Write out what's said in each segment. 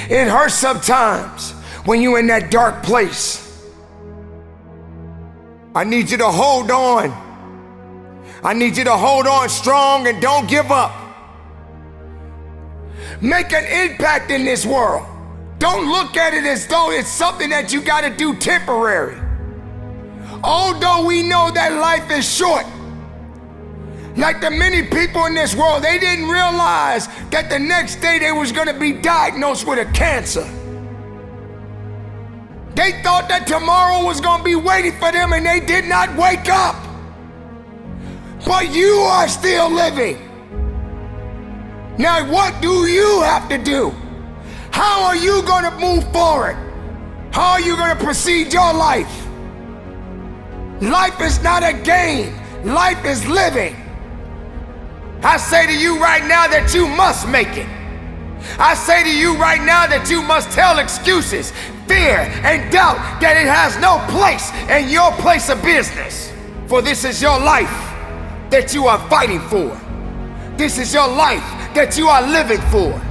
It hurts sometimes when you're in that dark place. I need you to hold on. I need you to hold on strong and don't give up. Make an impact in this world. Don't look at it as though it's something that you gotta do temporary. Although we know that life is short, like the many people in this world, they didn't realize that the next day they was gonna be diagnosed with a cancer. They thought that tomorrow was gonna be waiting for them and they did not wake up. But you are still living. Now what do you have to do? How are you gonna move forward? How are you gonna proceed your life? Life is not a game. Life is living. I say to you right now that you must make it. I say to you right now that you must tell excuses, fear, and doubt that it has no place in your place of business. For this is your life that you are fighting for. This is your life that you are living for.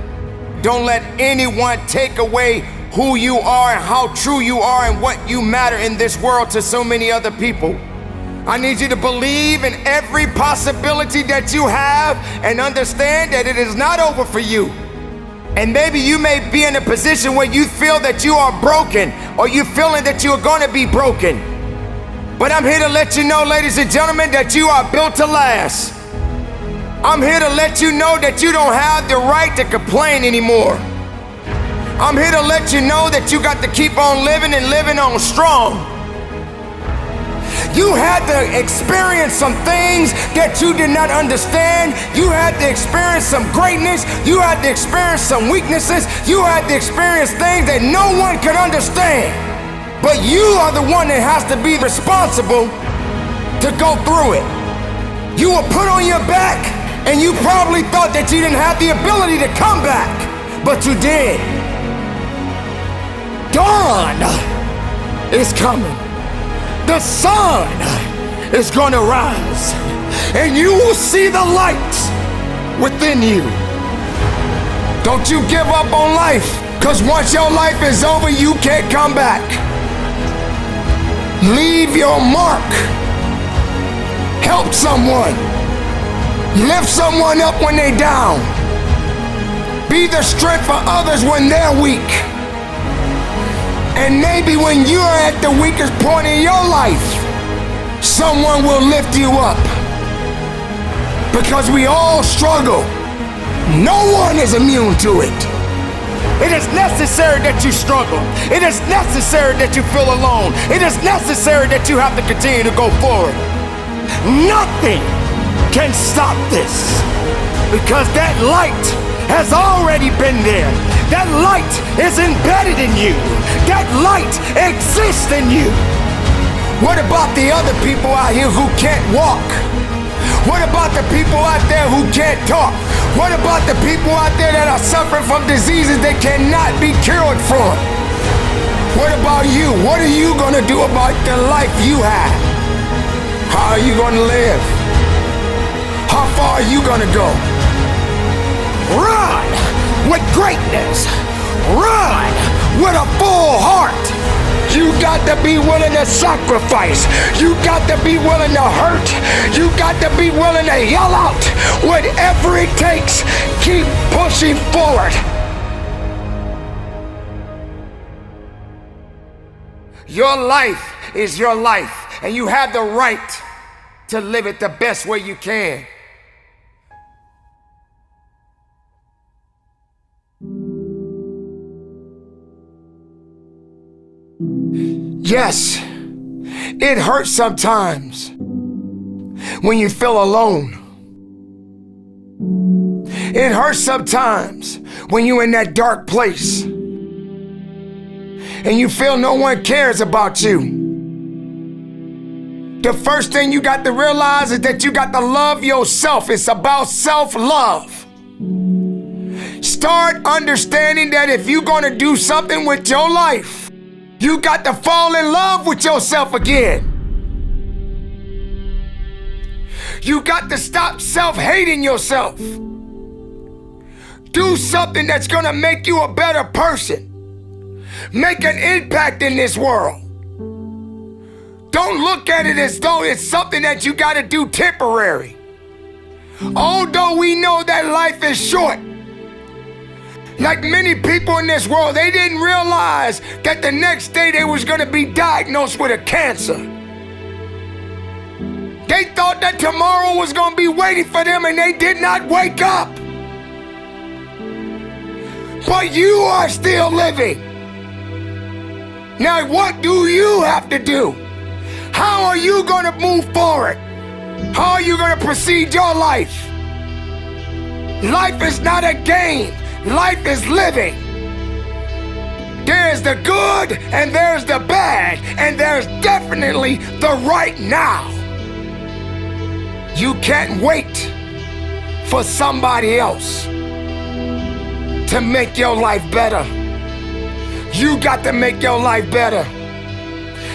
Don't let anyone take away who you are and how true you are and what you matter in this world to so many other people. I need you to believe in every possibility that you have and understand that it is not over for you. And maybe you may be in a position where you feel that you are broken or you're feeling that you are going to be broken. But I'm here to let you know, ladies and gentlemen, that you are built to last. I'm here to let you know that you don't have the right to complain anymore. I'm here to let you know that you got to keep on living and living on strong. You had to experience some things that you did not understand. You had to experience some greatness. You had to experience some weaknesses. You had to experience things that no one could understand. But you are the one that has to be responsible to go through it. You were put on your back and you probably thought that you didn't have the ability to come back, but you did. Dawn is coming. The sun is gonna rise, and you will see the light within you. Don't you give up on life, because once your life is over, you can't come back. Leave your mark. Help someone. Lift someone up when they're down. Be the strength for others when they're weak. And maybe when you're at the weakest point in your life, someone will lift you up. Because we all struggle. No one is immune to it. It is necessary that you struggle. It is necessary that you feel alone. It is necessary that you have to continue to go forward. Nothing can stop this. Because that light has already been there. That light is embedded in you. That light exists in you. What about the other people out here who can't walk? What about the people out there who can't talk? What about the people out there that are suffering from diseases they cannot be cured from? What about you? What are you gonna do about the life you have? How are you gonna live? How far are you gonna go? Run with greatness. Run with a full heart. You got to be willing to sacrifice. You got to be willing to hurt. You got to be willing to yell out. Whatever it takes, keep pushing forward. Your life is your life, and you have the right to live it the best way you can. Yes, it hurts sometimes when you feel alone. It hurts sometimes when you're in that dark place and you feel no one cares about you. The first thing you got to realize is that you got to love yourself. It's about self-love. Start understanding that if you're gonna do something with your life, you got to fall in love with yourself again. You got to stop self-hating yourself. Do something that's gonna make you a better person. Make an impact in this world. Don't look at it as though it's something that you gotta do temporary. Although we know that life is short, like many people in this world, they didn't realize that the next day they was gonna be diagnosed with a cancer. They thought that tomorrow was gonna be waiting for them and they did not wake up. But you are still living. Now what do you have to do? How are you gonna move forward? How are you gonna proceed your life? Life is not a game. Life is living. There's the good and there's the bad, and there's definitely the right now. You can't wait for somebody else to make your life better. You got to make your life better.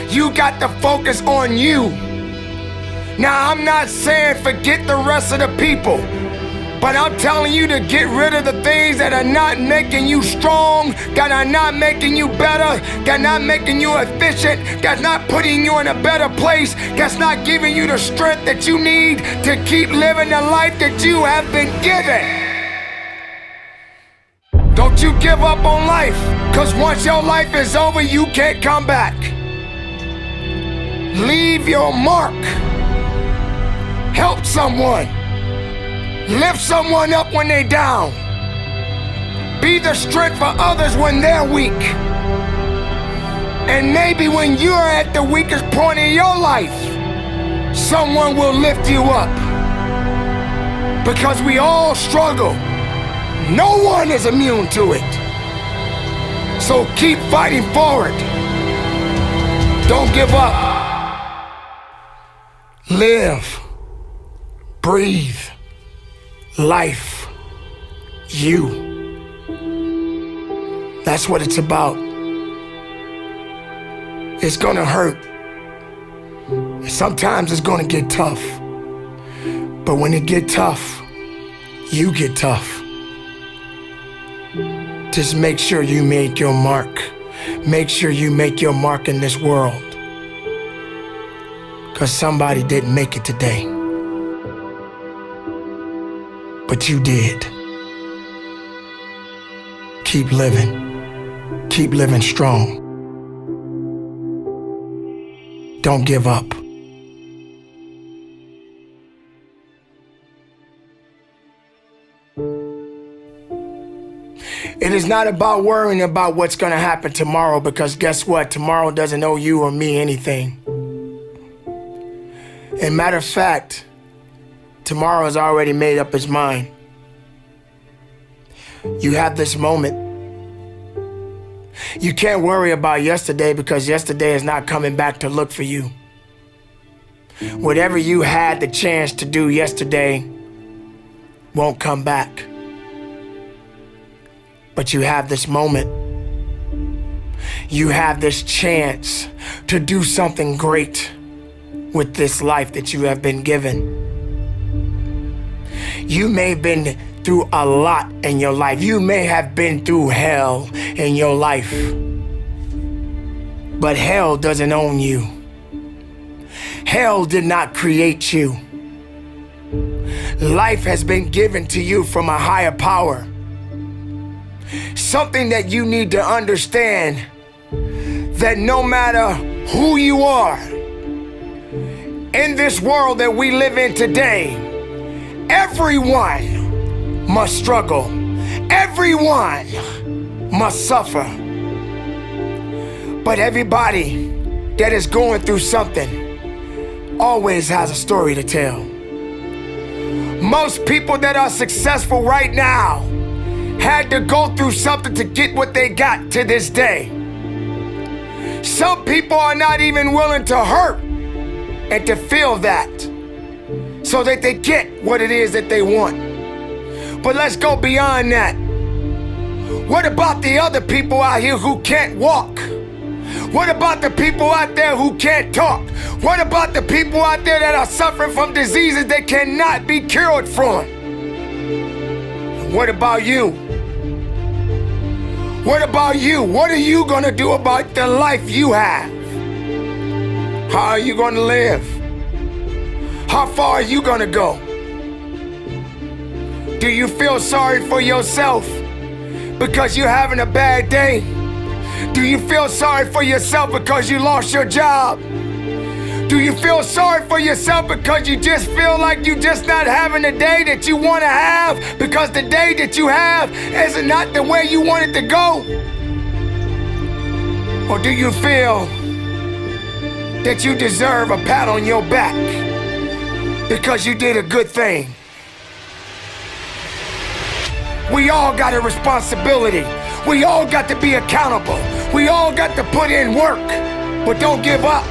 You got to focus on you. Now, I'm not saying forget the rest of the people, but I'm telling you to get rid of the things that are not making you strong, that are not making you better, that are not making you efficient, that's not putting you in a better place, that's not giving you the strength that you need to keep living the life that you have been given. Don't you give up on life, because once your life is over, you can't come back. Leave your mark. Help someone. Lift someone up when they're down. Be the strength for others when they're weak. And maybe when you're at the weakest point in your life, someone will lift you up. Because we all struggle. No one is immune to it. So keep fighting forward. Don't give up. Live. Breathe. Life. You. That's what it's about. It's gonna hurt. Sometimes it's gonna get tough. But when it get tough, you get tough. Just make sure you make your mark. Make sure you make your mark in this world. Because somebody didn't make it today. But you did. Keep living. Keep living strong. Don't give up. It is not about worrying about what's going to happen tomorrow, because guess what? Tomorrow doesn't owe you or me anything. And matter of fact, tomorrow has already made up its mind. You have this moment. You can't worry about yesterday, because yesterday is not coming back to look for you. Whatever you had the chance to do yesterday won't come back. But you have this moment. You have this chance to do something great with this life that you have been given. You may have been through a lot in your life. You may have been through hell in your life. But hell doesn't own you. Hell did not create you. Life has been given to you from a higher power. Something that you need to understand, that no matter who you are, in this world that we live in today, everyone must struggle. Everyone must suffer. But everybody that is going through something always has a story to tell. Most people that are successful right now had to go through something to get what they got to this day. Some people are not even willing to hurt and to feel that, so that they get what it is that they want. But let's go beyond that. What about the other people out here who can't walk? What about the people out there who can't talk? What about the people out there that are suffering from diseases that cannot be cured from? What about you? What about you? What are you going to do about the life you have? How are you going to live? How far are you going to go? Do you feel sorry for yourself because you're having a bad day? Do you feel sorry for yourself because you lost your job? Do you feel sorry for yourself because you just feel like you're just not having the day that you want to have because the day that you have is not the way you want it to go? Or do you feel that you deserve a pat on your back because you did a good thing? We all got a responsibility. We all got to be accountable. We all got to put in work, but don't give up.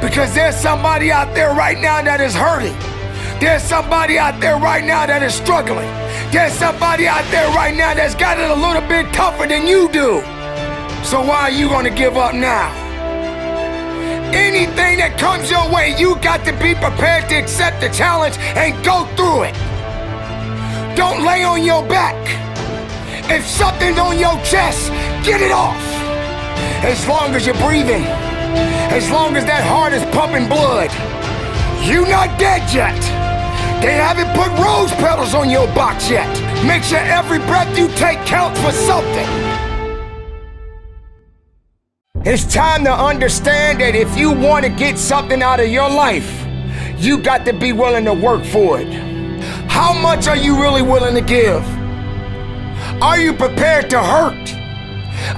Because there's somebody out there right now that is hurting. There's somebody out there right now that is struggling. There's somebody out there right now that's got it a little bit tougher than you do. So why are you going to give up now? Anything that comes your way, you got to be prepared to accept the challenge and go through it. Don't lay on your back. If something's on your chest, get it off. As long as you're breathing, as long as that heart is pumping blood, you're not dead yet. They haven't put rose petals on your box yet. Make sure every breath you take counts for something. It's time to understand that if you want to get something out of your life, you got to be willing to work for it. How much are you really willing to give? Are you prepared to hurt?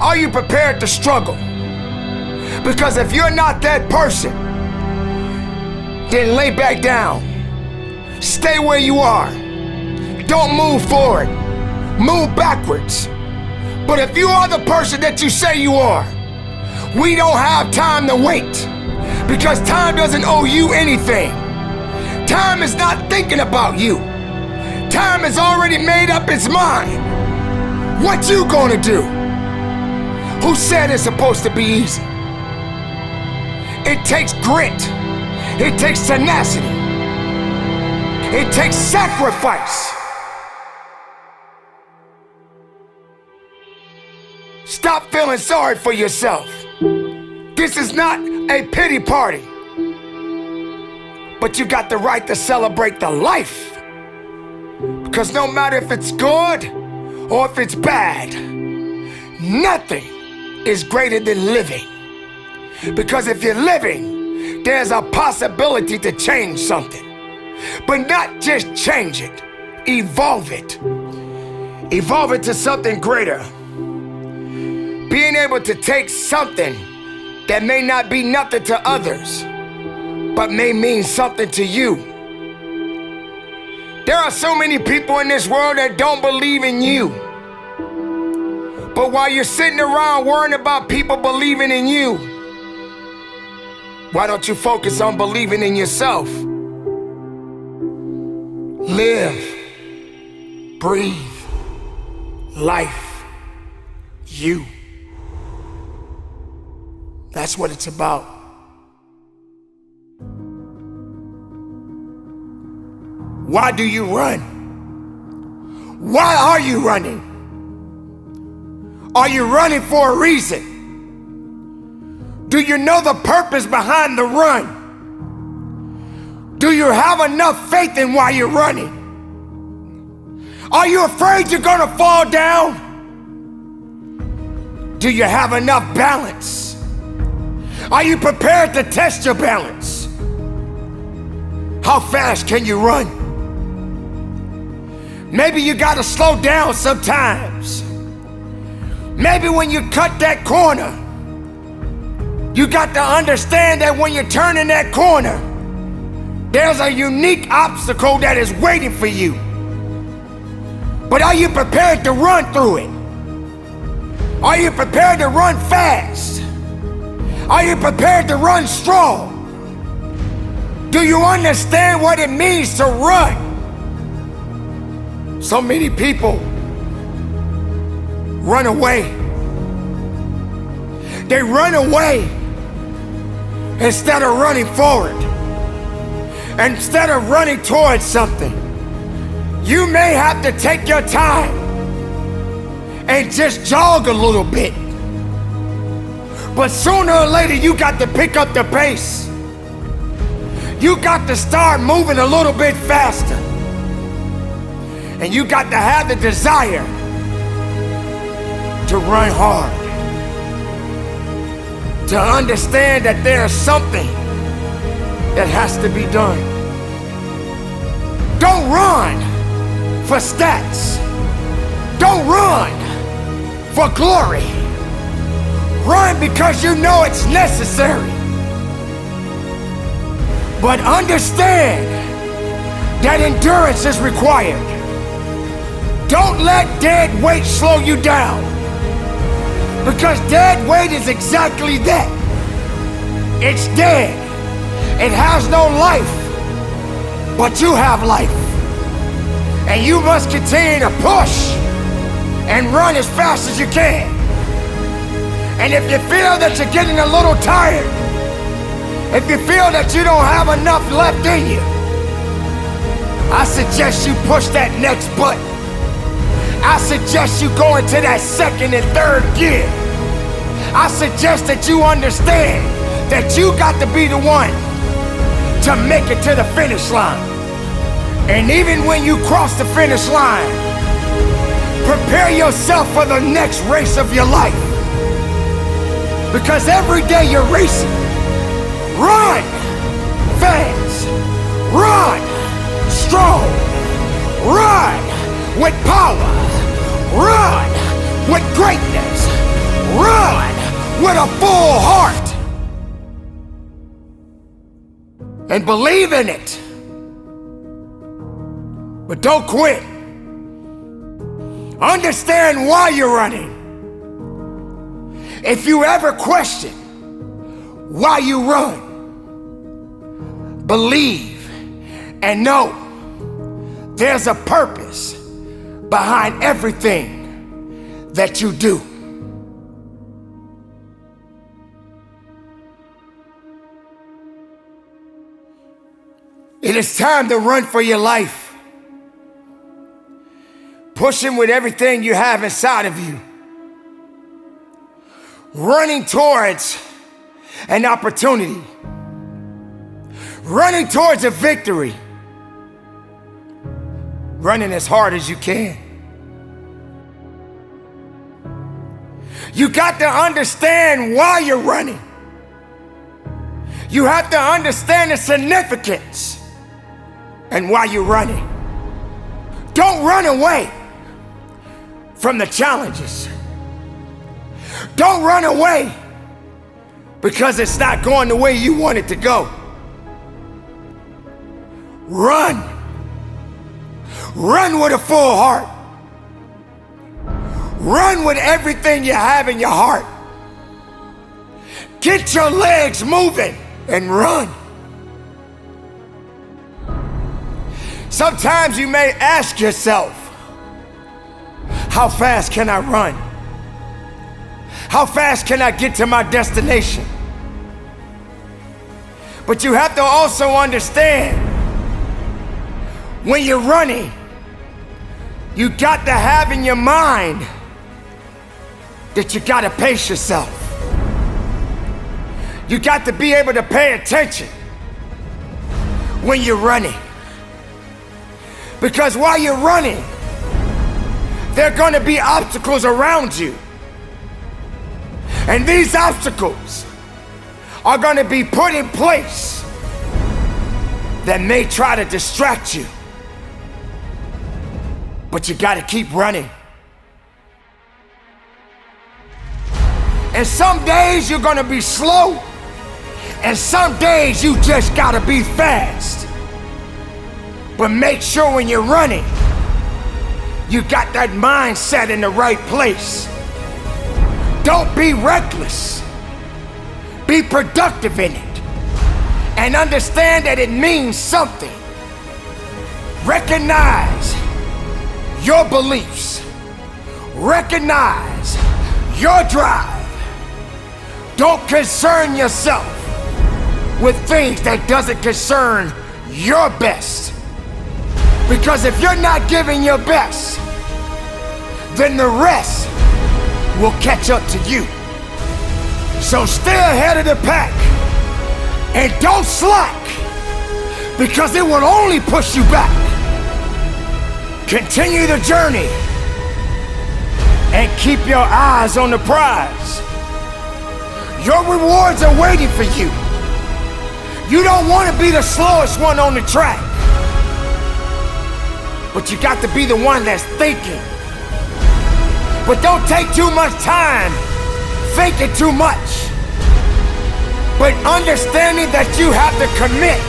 Are you prepared to struggle? Because if you're not that person, then lay back down. Stay where you are. Don't move forward. Move backwards. But if you are the person that you say you are, we don't have time to wait. Because time doesn't owe you anything. Time is not thinking about you. Time has already made up its mind. What you gonna do? Who said it's supposed to be easy? It takes grit. It takes tenacity. It takes sacrifice. Stop feeling sorry for yourself. This is not a pity party. But you got the right to celebrate the life. Because no matter if it's good or if it's bad, nothing is greater than living. Because if you're living, there's a possibility to change something. But not just change it, evolve it. Evolve it to something greater. Being able to take something that may not be nothing to others, but may mean something to you. There are so many people in this world that don't believe in you. But while you're sitting around worrying about people believing in you, why don't you focus on believing in yourself? Live, breathe, life, you. That's what it's about. Why do you run? Why are you running? Are you running for a reason? Do you know the purpose behind the run? Do you have enough faith in why you're running? Are you afraid you're gonna fall down? Do you have enough balance? Are you prepared to test your balance? How fast can you run? Maybe you gotta slow down sometimes. Maybe when you cut that corner, you got to understand that when you're turning that corner, there's a unique obstacle that is waiting for you. But are you prepared to run through it? Are you prepared to run fast? Are you prepared to run strong? Do you understand what it means to run? So many people run away. They run away instead of running forward. Instead of running towards something. You may have to take your time and just jog a little bit. But sooner or later, you got to pick up the pace. You got to start moving a little bit faster. And you got to have the desire to run hard. To understand that there's something that has to be done. Don't run for stats. Don't run for glory. Run because you know it's necessary. But understand that endurance is required. Don't let dead weight slow you down. Because dead weight is exactly that. It's dead. It has no life. But you have life. And you must continue to push and run as fast as you can. And if you feel that you're getting a little tired, if you feel that you don't have enough left in you, I suggest you push that next button. I suggest you go into that second and third gear. I suggest that you understand that you got to be the one to make it to the finish line. And even when you cross the finish line, prepare yourself for the next race of your life. Because every day you're racing. Run fast. Run strong. Run with power. Run with greatness. Run with a full heart. And believe in it. But don't quit. Understand why you're running. If you ever question why you run, believe and know there's a purpose behind everything that you do. It is time to run for your life. Pushing with everything you have inside of you. Running towards an opportunity. Running towards a victory. Running as hard as you can. You got to understand why you're running. You have to understand the significance and why you're running. Don't run away from the challenges. Don't run away because it's not going the way you want it to go. Run. Run with a full heart. Run with everything you have in your heart. Get your legs moving and run. Sometimes you may ask yourself, how fast can I run? How fast can I get to my destination? But you have to also understand, when you're running, you got to have in your mind that you got to pace yourself. You got to be able to pay attention when you're running. Because while you're running, there are going to be obstacles around you. And these obstacles are going to be put in place that may try to distract you. But you got to keep running. And some days you're going to be slow, and some days you just got to be fast. But make sure when you're running, you got that mindset in the right place. Don't be reckless. Be productive in it. And understand that it means something. Recognize your beliefs. Recognize your drive. Don't concern yourself with things that doesn't concern your best. Because if you're not giving your best, then the rest will catch up to you. So stay ahead of the pack and don't slack, because it will only push you back. Continue the journey and keep your eyes on the prize. Your rewards are waiting for you. You don't want to be the slowest one on the track, but you got to be the one that's thinking. But don't take too much time thinking too much, but understanding that you have to commit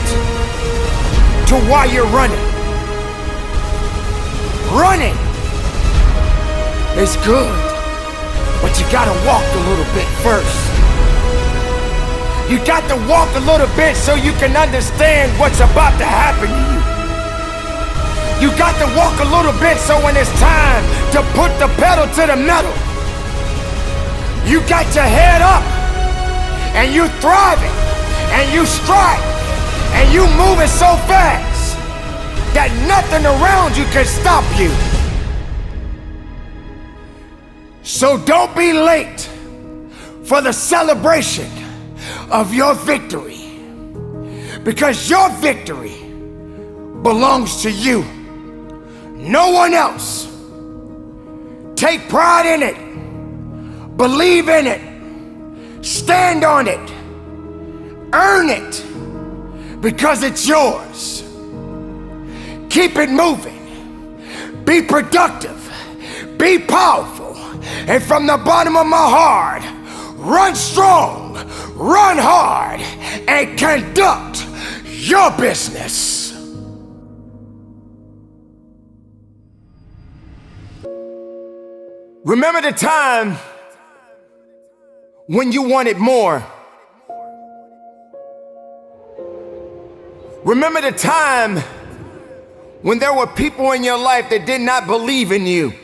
to why you're running. Running is good, but you gotta walk a little bit first. You got to walk a little bit so you can understand what's about to happen to you. You got to walk a little bit so when it's time to put the pedal to the metal, you got your head up and you thriving and you strike and you moving so fast that nothing around you can stop you. So don't be late for the celebration of your victory, because your victory belongs to you, no one else. Take pride in it, believe in it, stand on it, earn it, because it's yours. Keep it moving, be productive, be powerful, and from the bottom of my heart, run strong, run hard, and conduct your business. Remember the time when you wanted more. Remember the time when there were people in your life that did not believe in you.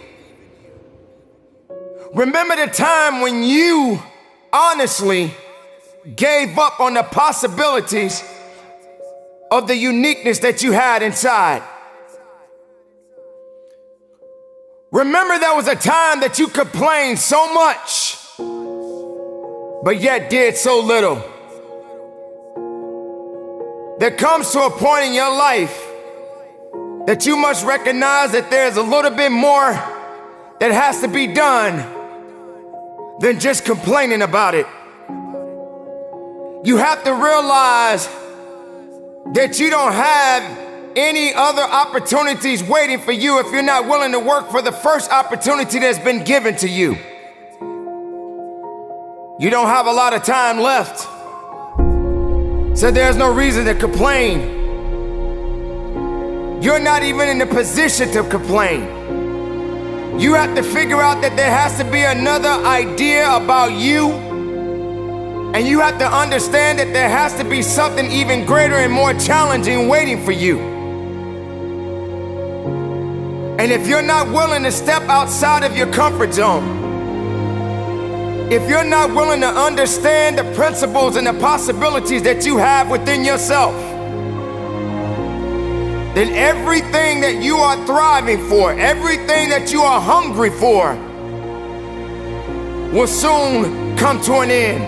Remember the time when you honestly gave up on the possibilities of the uniqueness that you had inside. Remember there was a time that you complained so much, but yet did so little. There comes to a point in your life that you must recognize that there's a little bit more that has to be done than just complaining about it. You have to realize that you don't have any other opportunities waiting for you if you're not willing to work for the first opportunity that's been given to you. You don't have a lot of time left, so there's no reason to complain. You're not even in the position to complain. You have to figure out that there has to be another idea about you. And you have to understand that there has to be something even greater and more challenging waiting for you. And if you're not willing to step outside of your comfort zone, if you're not willing to understand the principles and the possibilities that you have within yourself, then everything that you are thriving for, everything that you are hungry for, will soon come to an end.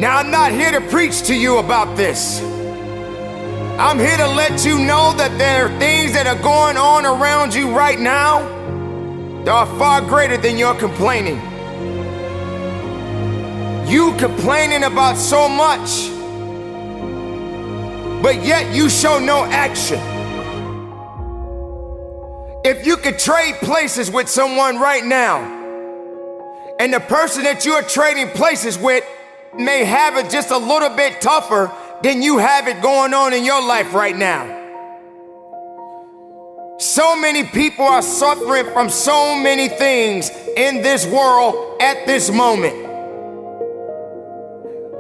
Now, I'm not here to preach to you about this. I'm here to let you know that there are things that are going on around you right now that are far greater than your complaining. You complaining about so much, but yet you show no action. If you could trade places with someone right now, and the person that you are trading places with may have it just a little bit tougher than you have it going on in your life right now. So many people are suffering from so many things in this world at this moment,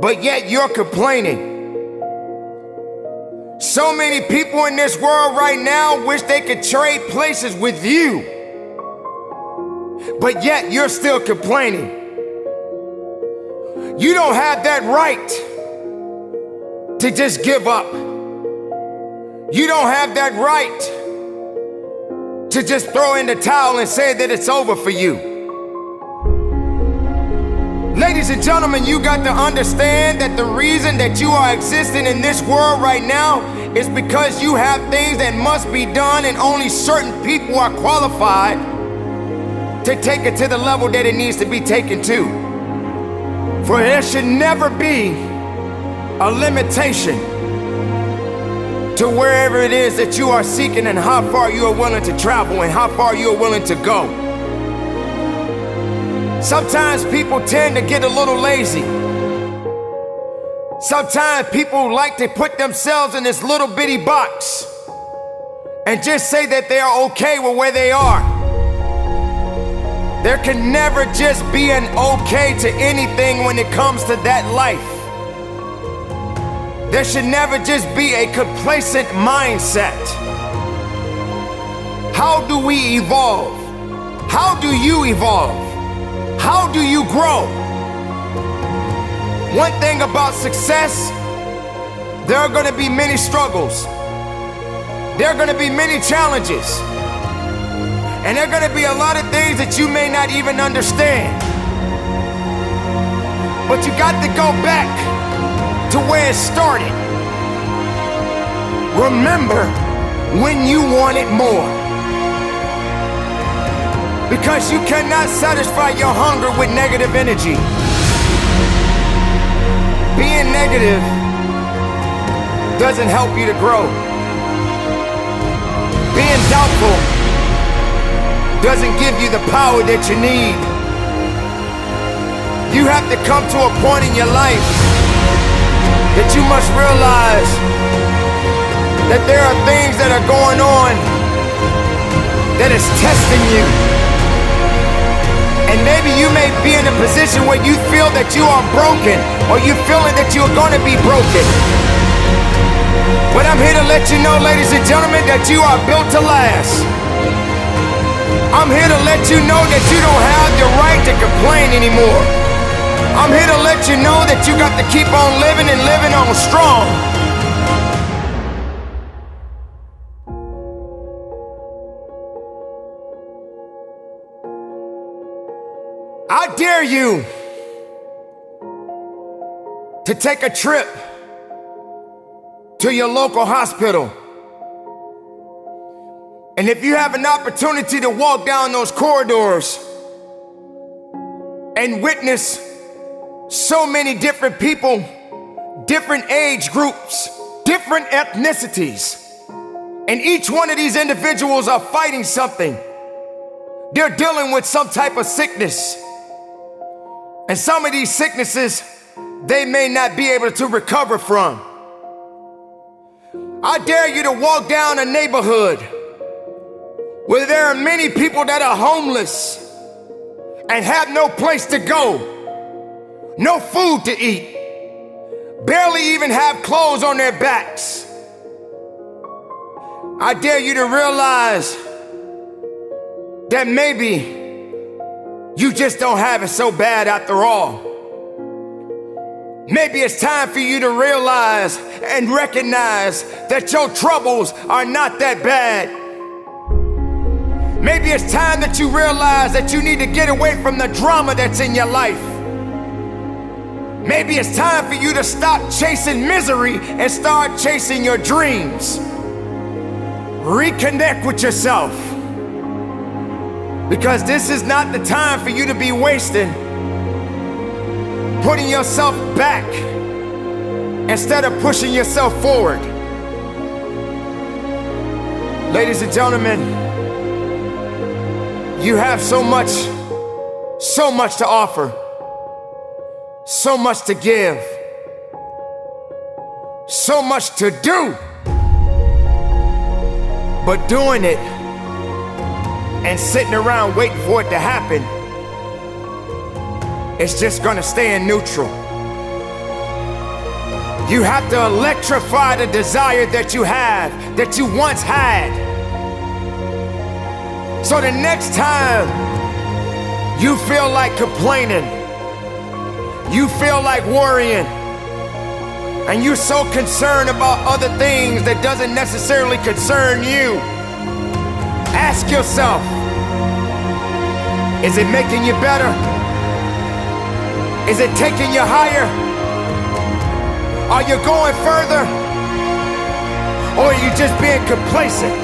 but yet you're complaining. So many people in this world right now wish they could trade places with you, but yet you're still complaining. You don't have that right to just give up. You don't have that right to just throw in the towel and say that it's over for you. Ladies and gentlemen, you got to understand that the reason that you are existing in this world right now is because you have things that must be done, and only certain people are qualified to take it to the level that it needs to be taken to. For there should never be a limitation to wherever it is that you are seeking and how far you are willing to travel and how far you are willing to go. Sometimes people tend to get a little lazy. Sometimes people like to put themselves in this little bitty box and just say that they are okay with where they are. There can never just be an okay to anything when it comes to that life. There should never just be a complacent mindset. How do we evolve? How do you evolve? How do you grow? One thing about success, there are going to be many struggles. There are going to be many challenges. And there are going to be a lot of things that you may not even understand. But you got to go back to where it started. Remember when you wanted more. Because you cannot satisfy your hunger with negative energy. Being negative doesn't help you to grow. Being doubtful doesn't give you the power that you need. You have to come to a point in your life that you must realize that there are things that are going on that is testing you. And maybe you may be in a position where you feel that you are broken, or you're feeling that you're going to be broken. But I'm here to let you know, ladies and gentlemen, that you are built to last. I'm here to let you know that you don't have the right to complain anymore. I'm here to let you know that you got to keep on living and living on strong. I dare you to take a trip to your local hospital. And if you have an opportunity to walk down those corridors and witness so many different people, different age groups, different ethnicities, and each one of these individuals are fighting something. They're dealing with some type of sickness. And some of these sicknesses, they may not be able to recover from. I dare you to walk down a neighborhood where there are many people that are homeless and have no place to go, no food to eat, barely even have clothes on their backs. I dare you to realize that maybe you just don't have it so bad after all. Maybe it's time for you to realize and recognize that your troubles are not that bad. Maybe it's time that you realize that you need to get away from the drama that's in your life. Maybe it's time for you to stop chasing misery and start chasing your dreams. Reconnect with yourself. Because this is not the time for you to be wasting, putting yourself back instead of pushing yourself forward. Ladies and gentlemen, you have so much to offer, so much to give, so much to do, but doing it and sitting around waiting for it to happen, it's just gonna stay in neutral. You have to electrify the desire that you have, that you once had. So the next time you feel like complaining, you feel like worrying, and you're so concerned about other things that doesn't necessarily concern you, Ask yourself, is it making you better? Is it taking you higher? Are you going further? Or are you just being complacent?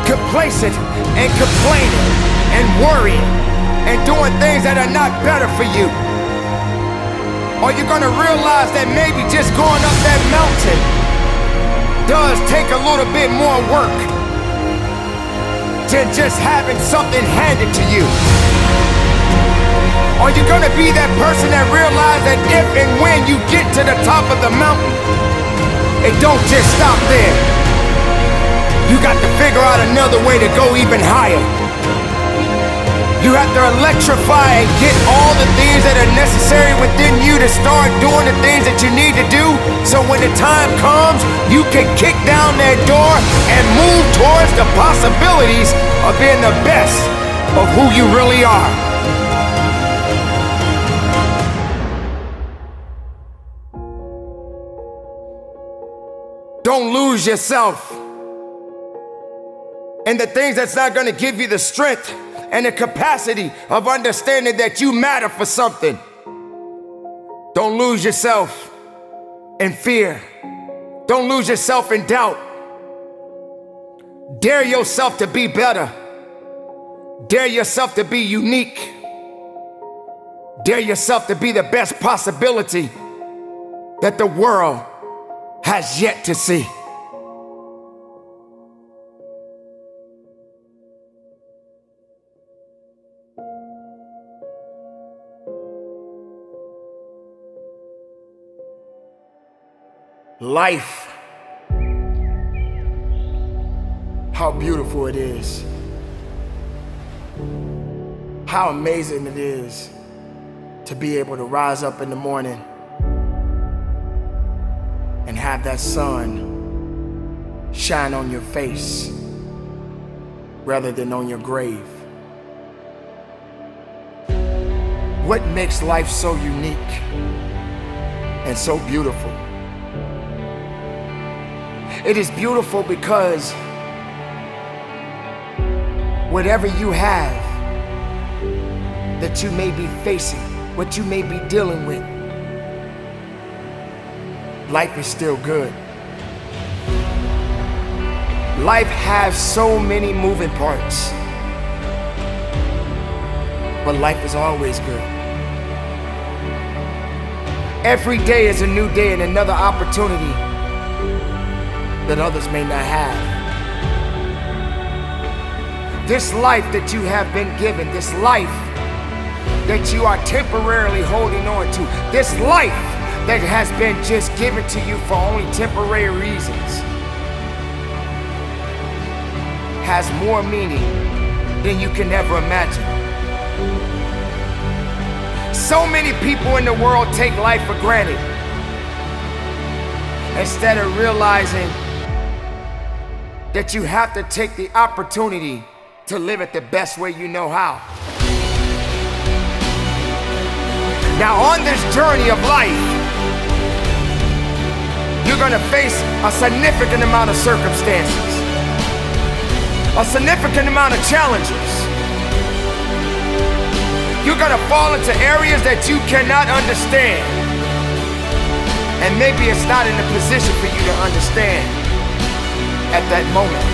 Complacent and complaining and worrying and doing things that are not better for you? Are you gonna realize that maybe just going up that mountain does take a little bit more work than just having something handed to you? Are you gonna be that person that realizes that if and when you get to the top of the mountain, it don't just stop there? You got to figure out another way to go even higher. You have to electrify and get all the things that are necessary within you to start doing the things that you need to do, so when the time comes, you can kick down that door and move towards the possibilities of being the best of who you really are. Don't lose yourself in the things that's not going to give you the strength and the capacity of understanding that you matter for something. Don't lose yourself in fear. Don't lose yourself in doubt. Dare yourself to be better. Dare yourself to be unique. Dare yourself to be the best possibility that the world has yet to see. Life, how beautiful it is. How amazing it is to be able to rise up in the morning and have that sun shine on your face rather than on your grave. What makes life so unique and so beautiful? It is beautiful because whatever you have that you may be facing, what you may be dealing with, life is still good. Life has so many moving parts, but life is always good. Every day is a new day and another opportunity that others may not have. This life that you have been given, this life that you are temporarily holding on to, this life that has been just given to you for only temporary reasons, has more meaning than you can ever imagine. So many people in the world take life for granted instead of realizing that you have to take the opportunity to live it the best way you know how. Now, on this journey of life, you're gonna face a significant amount of circumstances, a significant amount of challenges. You're gonna fall into areas that you cannot understand, and maybe it's not in a position for you to understand at that moment.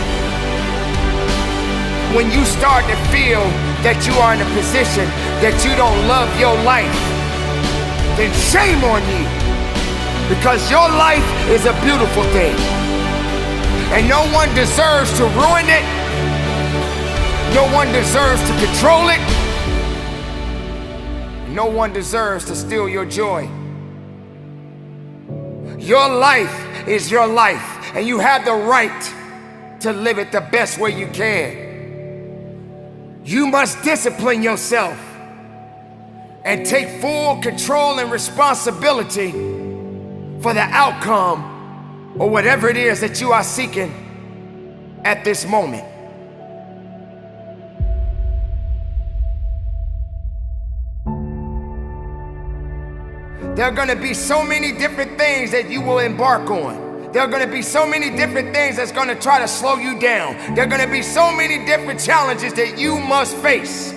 When you start to feel that you are in a position that you don't love your life, then shame on you, because your life is a beautiful thing, and no one deserves to ruin it. No one deserves to control it. No one deserves to steal your joy. Your life is your life, and you have the right to live it the best way you can. You must discipline yourself and take full control and responsibility for the outcome or whatever it is that you are seeking at this moment. There are going to be so many different things that you will embark on. There are going to be so many different things that's going to try to slow you down. There are going to be so many different challenges that you must face.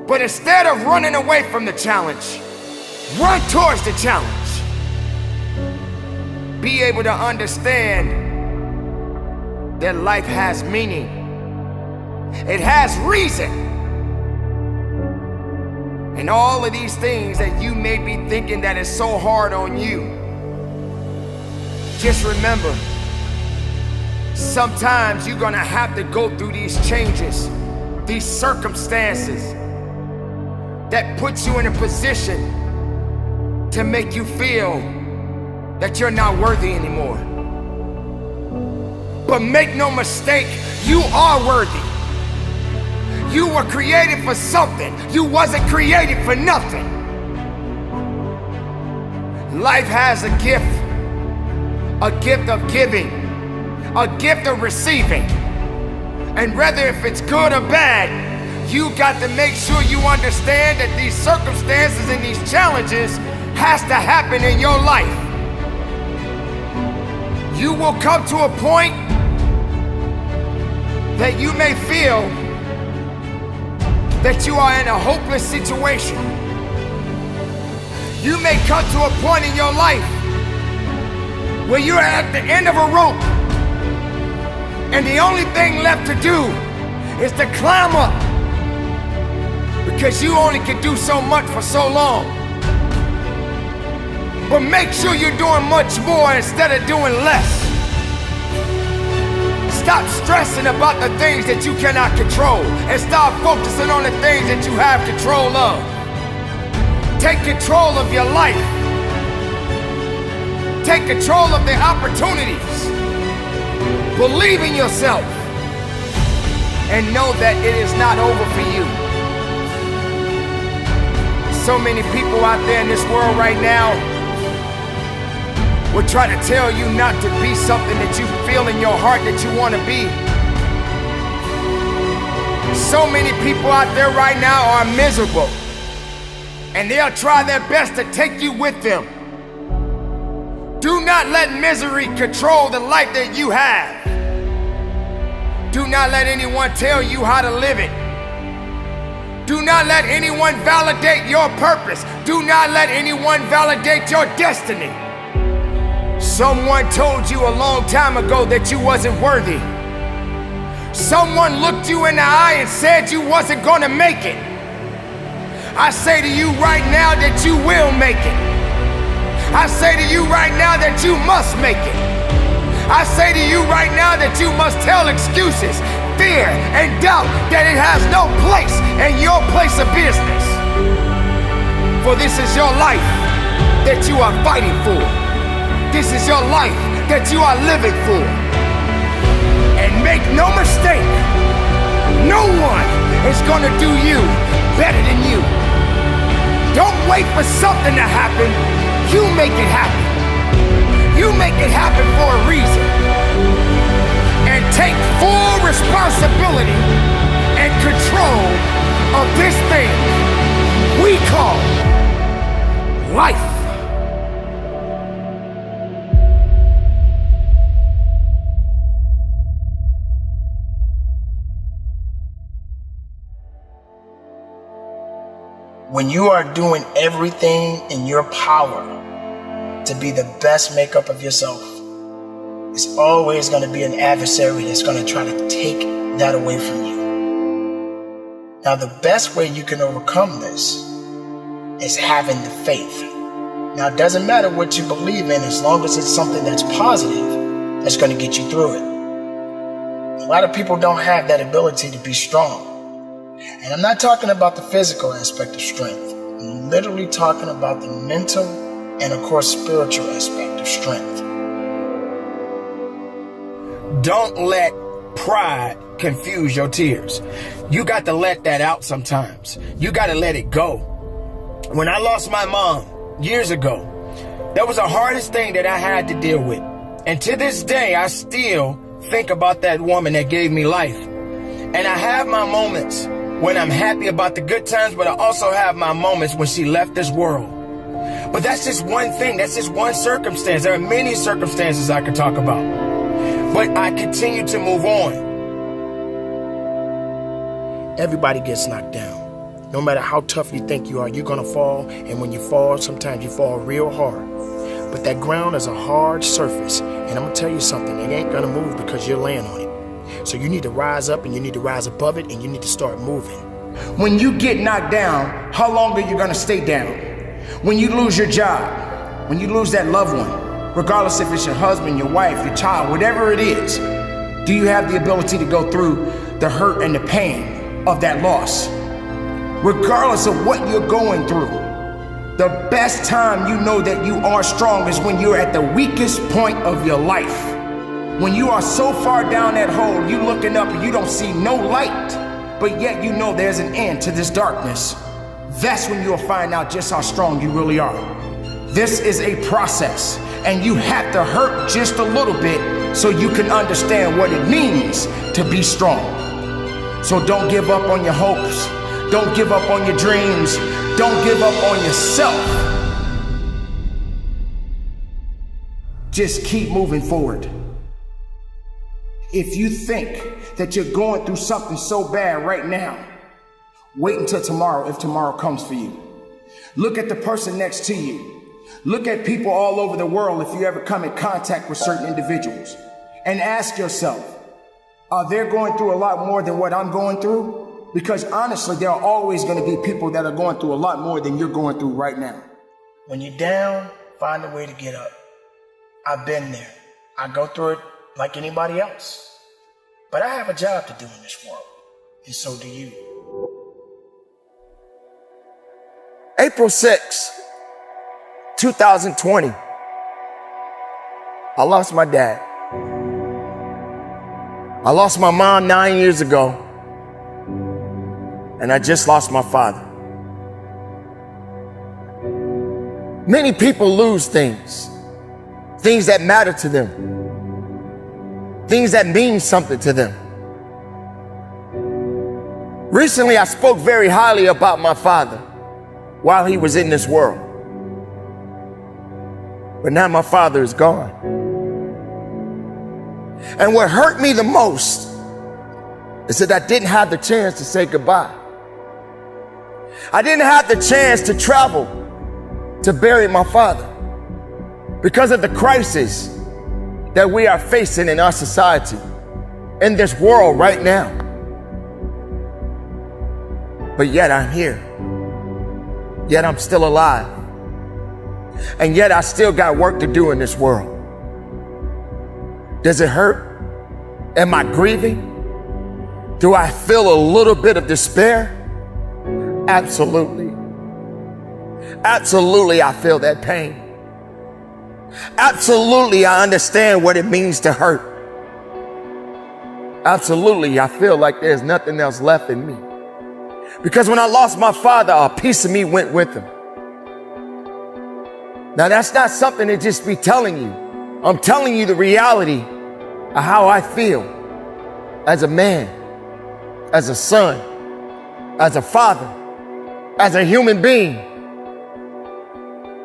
But instead of running away from the challenge, run towards the challenge. Be able to understand that life has meaning. It has reason. And all of these things that you may be thinking that is so hard on you, just remember, sometimes you're gonna have to go through these changes, these circumstances that puts you in a position to make you feel that you're not worthy anymore. But make no mistake, you are worthy. You were created for something. You wasn't created for nothing. Life has a gift of giving, a gift of receiving. And whether if it's good or bad, you got to make sure you understand that these circumstances and these challenges has to happen in your life. You will come to a point that you may feel that you are in a hopeless situation. You may come to a point in your life where you're at the end of a rope and the only thing left to do is to climb up, because you only can do so much for so long. But make sure you're doing much more instead of doing less. Stop stressing about the things that you cannot control and start focusing on the things that you have control of. Take control of your life. Take control of the opportunities. Believe in yourself and know that it is not over for you. So many people out there in this world right now will try to tell you not to be something that you feel in your heart that you want to be. So many people out there right now are miserable, and they'll try their best to take you with them. Do not let misery control the life that you have. Do not let anyone tell you how to live it. Do not let anyone validate your purpose. Do not let anyone validate your destiny. Someone told you a long time ago that you wasn't worthy. Someone looked you in the eye and said you wasn't gonna make it. I say to you right now that you will make it. I say to you right now that you must make it. I say to you right now that you must tell excuses, fear, and doubt that it has no place in your place of business. For this is your life that you are fighting for. This is your life that you are living for. And make no mistake, no one is gonna do you better than you. Don't wait for something to happen. You make it happen. You make it happen for a reason. And take full responsibility and control of this thing we call life. When you are doing everything in your power to be the best makeup of yourself, it's always going to be an adversary that's going to try to take that away from you. Now, the best way you can overcome this is having the faith. Now, it doesn't matter what you believe in, as long as it's something that's positive, that's going to get you through it. A lot of people don't have that ability to be strong. And I'm not talking about the physical aspect of strength. I'm literally talking about the mental and, of course, spiritual aspect of strength. Don't let pride confuse your tears. You got to let that out sometimes. You got to let it go. When I lost my mom years ago, that was the hardest thing that I had to deal with. And to this day, I still think about that woman that gave me life. And I have my moments when I'm happy about the good times, but I also have my moments when she left this world. But that's just one thing. That's just one circumstance. There are many circumstances I could talk about. But I continue to move on. Everybody gets knocked down. No matter how tough you think you are, you're gonna fall. And when you fall, sometimes you fall real hard. But that ground is a hard surface. And I'm gonna tell you something, it ain't gonna move because you're laying on it. So you need to rise up and you need to rise above it and you need to start moving. When you get knocked down, how long are you gonna stay down? When you lose your job, when you lose that loved one, regardless if it's your husband, your wife, your child, whatever it is, do you have the ability to go through the hurt and the pain of that loss? Regardless of what you're going through, the best time you know that you are strong is when you're at the weakest point of your life. When you are so far down that hole, you looking up and you don't see no light, but yet you know there's an end to this darkness. That's when you'll find out just how strong you really are. This is a process, and you have to hurt just a little bit so you can understand what it means to be strong. So don't give up on your hopes. Don't give up on your dreams. Don't give up on yourself. Just keep moving forward. If you think that you're going through something so bad right now, wait until tomorrow if tomorrow comes for you. Look at the person next to you. Look at people all over the world if you ever come in contact with certain individuals. And ask yourself, are they going through a lot more than what I'm going through? Because honestly, there are always going to be people that are going through a lot more than you're going through right now. When you're down, find a way to get up. I've been there. I go through it like anybody else. But I have a job to do in this world, and so do you. April 6, 2020, I lost my dad. I lost my mom 9 years ago, and I just lost my father. Many people lose things that matter to them, things that mean something to them. Recently, I spoke very highly about my father while he was in this world. But now my father is gone. And what hurt me the most is that I didn't have the chance to say goodbye. I didn't have the chance to travel to bury my father because of the crisis that we are facing in our society, in this world right now. But yet I'm here. Yet I'm still alive. And yet I still got work to do in this world. Does it hurt? Am I grieving? Do I feel a little bit of despair? Absolutely. Absolutely, I feel that pain. Absolutely, I understand what it means to hurt. Absolutely, I feel like there's nothing else left in me. Because when I lost my father, a piece of me went with him. Now, that's not something to just be telling you. I'm telling you the reality of how I feel as a man, as a son, as a father, as a human being.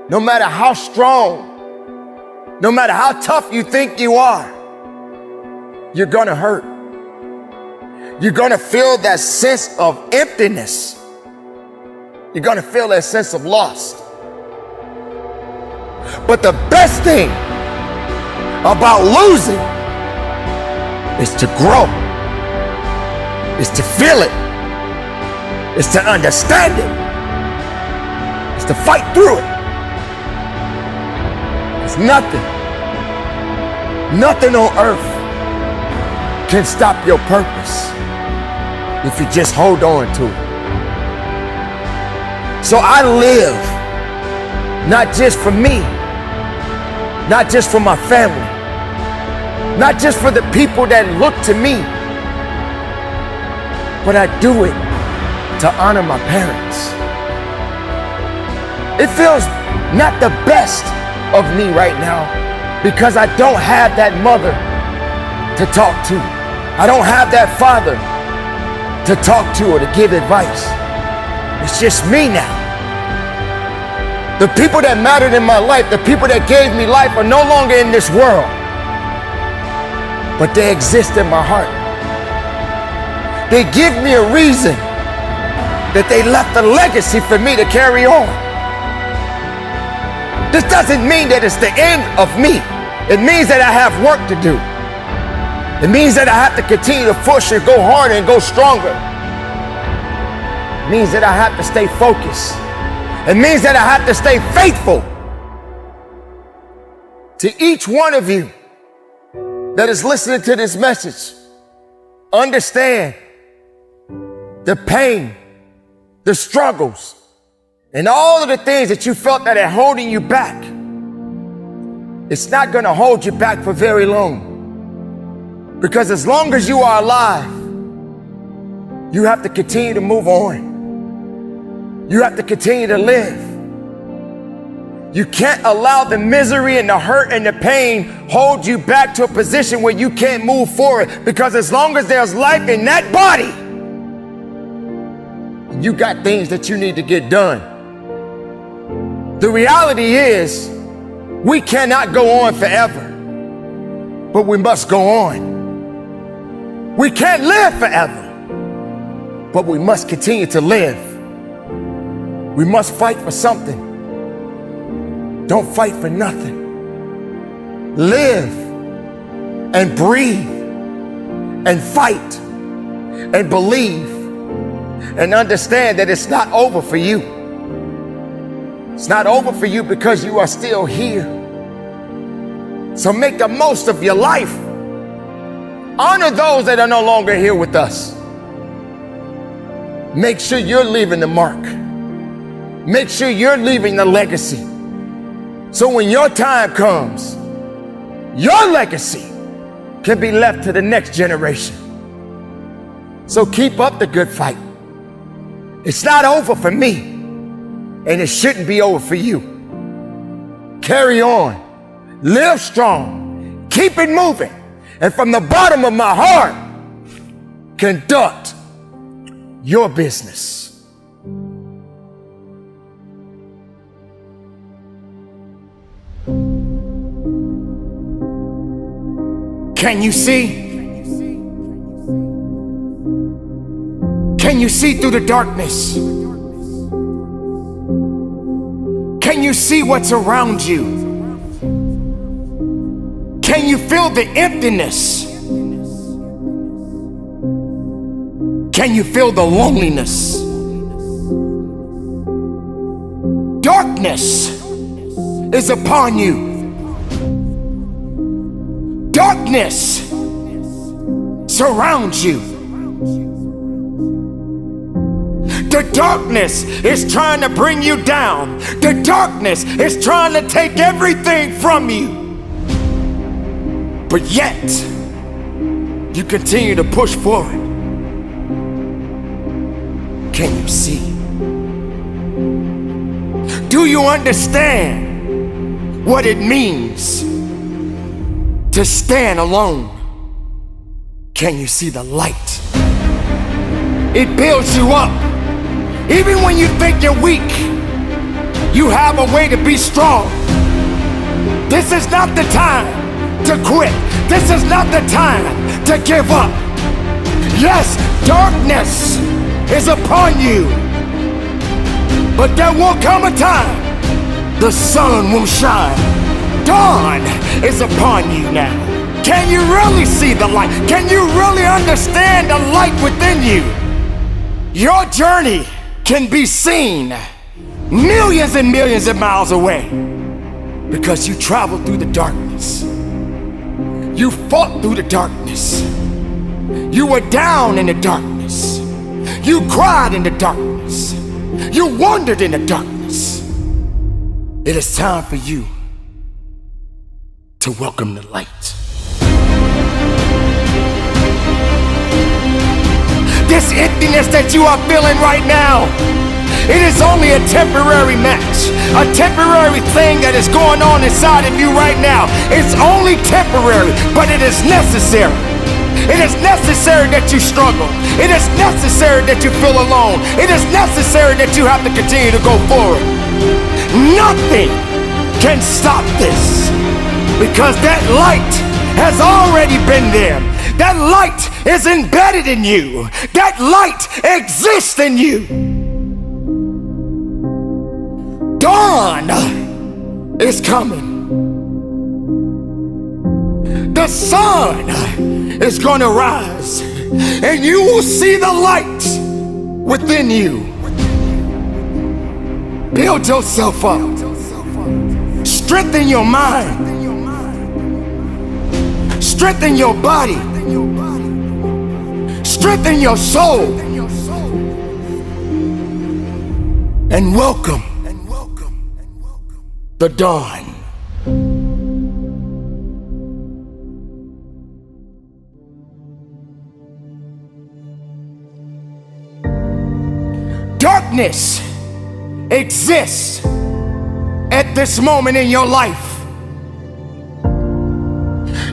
No matter how strong, no matter how tough you think you are, you're gonna hurt. You're gonna feel that sense of emptiness. You're gonna feel that sense of loss. But the best thing about losing is to grow, is to feel it, is to understand it, is to fight through it. It's nothing on earth can stop your purpose if you just hold on to it. So I live not just for me, not just for my family, not just for the people that look to me, but I do it to honor my parents. It feels not the best of me right now because I don't have that mother to talk to. I don't have that father to talk to or to give advice. It's just me now. The people that mattered in my life, the people that gave me life are no longer in this world, but they exist in my heart. They give me a reason that they left a legacy for me to carry on. This doesn't mean that it's the end of me. It means that I have work to do. It means that I have to continue to push and go harder and go stronger. It means that I have to stay focused. It means that I have to stay faithful. To each one of you that is listening to this message, understand the pain, the struggles, and all of the things that you felt that are holding you back. It's not going to hold you back for very long. Because as long as you are alive, you have to continue to move on. You have to continue to live. You can't allow the misery and the hurt and the pain hold you back to a position where you can't move forward. Because as long as there's life in that body, you got things that you need to get done. The reality is, we cannot go on forever, but we must go on. We can't live forever, but we must continue to live. We must fight for something. Don't fight for nothing. Live and breathe and fight and believe and understand that it's not over for you. It's not over for you because you are still here. So make the most of your life. Honor those that are no longer here with us. Make sure you're leaving the mark. Make sure you're leaving the legacy. So when your time comes, your legacy can be left to the next generation. So keep up the good fight. It's not over for me, and it shouldn't be over for you. Carry on. Live strong. Keep it moving. And from the bottom of my heart, conduct your business. Can you see? Can you see through the darkness? Can you see what's around you? Can you feel the emptiness? Can you feel the loneliness? Darkness is upon you. Darkness surrounds you. The darkness is trying to bring you down. The darkness is trying to take everything from you. But yet, you continue to push forward. Can you see? Do you understand what it means to stand alone? Can you see the light? It builds you up. Even when you think you're weak, you have a way to be strong. This is not the time to quit. This is not the time to give up. Yes, darkness is upon you, but there will come a time the sun will shine. Dawn is upon you now. Can you really see the light? Can you really understand the light within you? Your journey can be seen millions and millions of miles away because you traveled through the darkness. You fought through the darkness. You were down in the darkness. You cried in the darkness. You wandered in the darkness. It is time for you to welcome the light. This emptiness that you are feeling right now, it is only a temporary match, a temporary thing that is going on inside of you right now. It's only temporary, but it is necessary. It is necessary that you struggle. It is necessary that you feel alone. It is necessary that you have to continue to go forward. Nothing can stop this, because that light has already been there. That light is embedded in you. That light exists in you. Dawn is coming. The sun is going to rise, and you will see the light within you. Build yourself up. Strengthen your mind. Strengthen your body. Strengthen your soul. And welcome the dawn. Darkness exists at this moment in your life.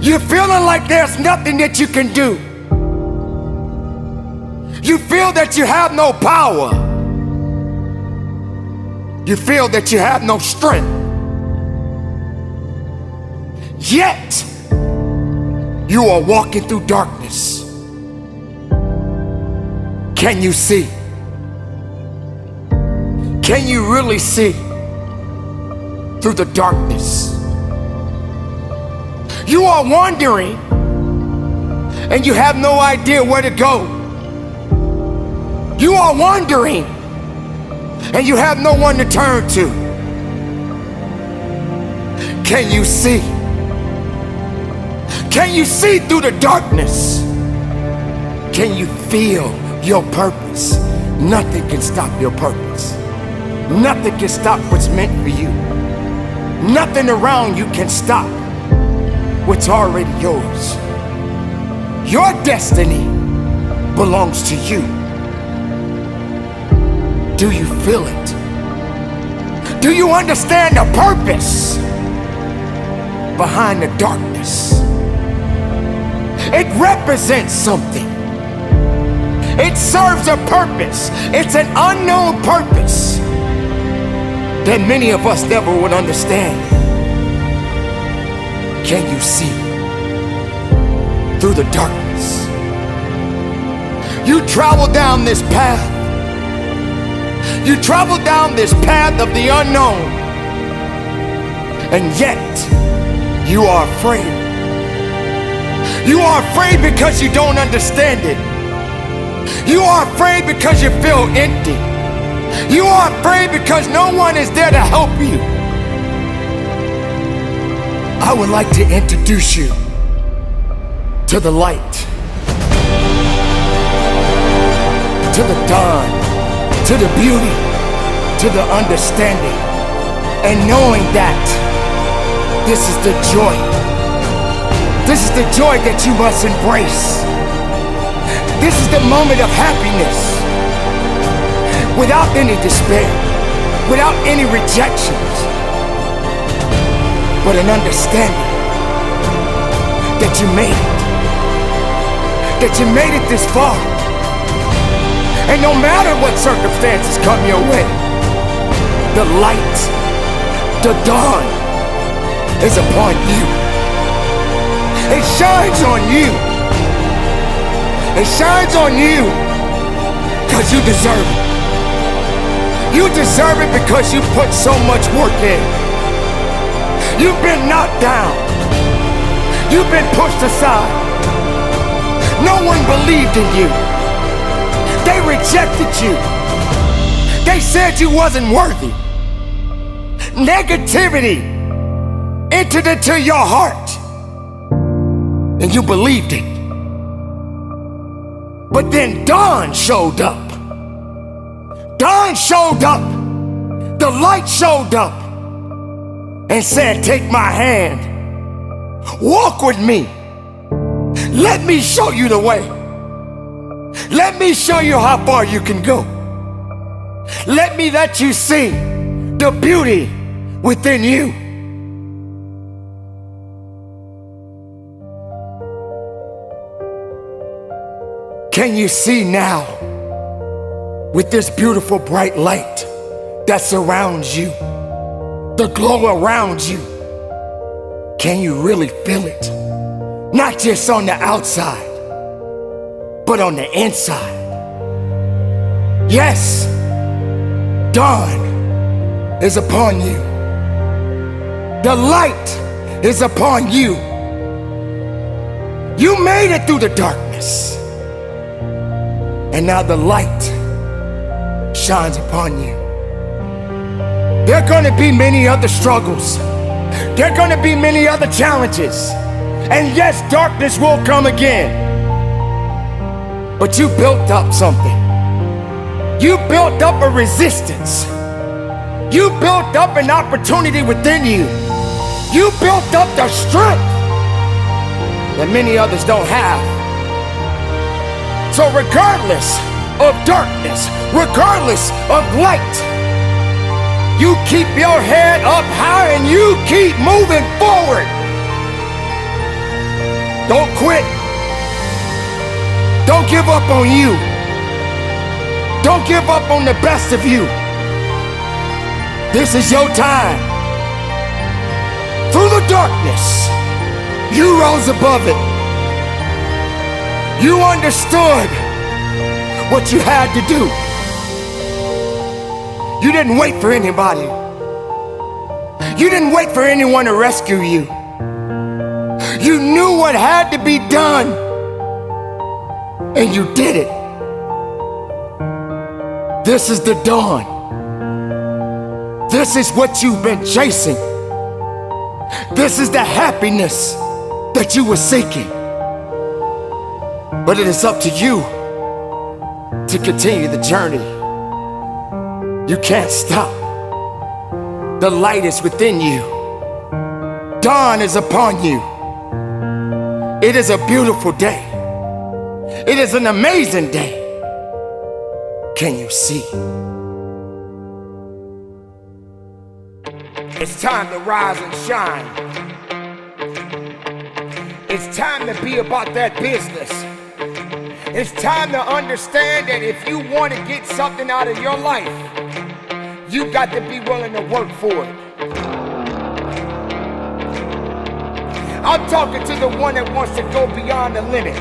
You're feeling like there's nothing that you can do. You feel that you have no power. You feel that you have no strength. Yet, you are walking through darkness. Can you see? Can you really see through the darkness? You are wandering and you have no idea where to go. You are wandering and you have no one to turn to. Can you see? Can you see through the darkness? Can you feel your purpose? Nothing can stop your purpose. Nothing can stop what's meant for you. Nothing around you can stop what's already yours. Your destiny belongs to you. Do you feel it? Do you understand the purpose behind the darkness? It represents something. It serves a purpose. It's an unknown purpose that many of us never would understand. Can you see through the darkness? You travel down this path. You travel down this path of the unknown, and yet you are afraid. You are afraid because you don't understand it. You are afraid because you feel empty. You are afraid because no one is there to help you. I would like to introduce you to the light, to the dawn, to the beauty, to the understanding, and knowing that this is the joy. This is the joy that you must embrace. This is the moment of happiness, without any despair, without any rejections, but an understanding that you made it, that you made it this far. And no matter what circumstances come your way, the light, the dawn is upon you. It shines on you. It shines on you because you deserve it. You deserve it because you put so much work in. You've been knocked down. You've been pushed aside. No one believed in you. They rejected you. They said you wasn't worthy. Negativity entered into your heart, and you believed it. But then dawn showed up. Dawn showed up. The light showed up and said, take my hand. Walk with me. Let me show you the way. Let me show you how far you can go. Let me let you see the beauty within you. Can you see now with this beautiful bright light that surrounds you, the glow around you. Can you really feel it? Not just on the outside, but on the inside. Yes, dawn is upon you. The light is upon you. You made it through the darkness, and now the light shines upon you. There are gonna be many other struggles. There are gonna be many other challenges. And yes, darkness will come again. But you built up something. You built up a resistance. You built up an opportunity within you. You built up the strength that many others don't have. So regardless of darkness, regardless of light, you keep your head up high and you keep moving forward. Don't quit. Don't give up on you. Don't give up on the best of you. This is your time. Through the darkness, you rose above it. You understood what you had to do. You didn't wait for anybody. You didn't wait for anyone to rescue you. You knew what had to be done, and you did it. This is the dawn. This is what you've been chasing. This is the happiness that you were seeking. But it is up to you to continue the journey. You can't stop. The light is within you. Dawn is upon you. It is a beautiful day. It is an amazing day. Can you see? It's time to rise and shine. It's time to be about that business. It's time to understand that if you want to get something out of your life, you got to be willing to work for it. I'm talking to the one that wants to go beyond the limit.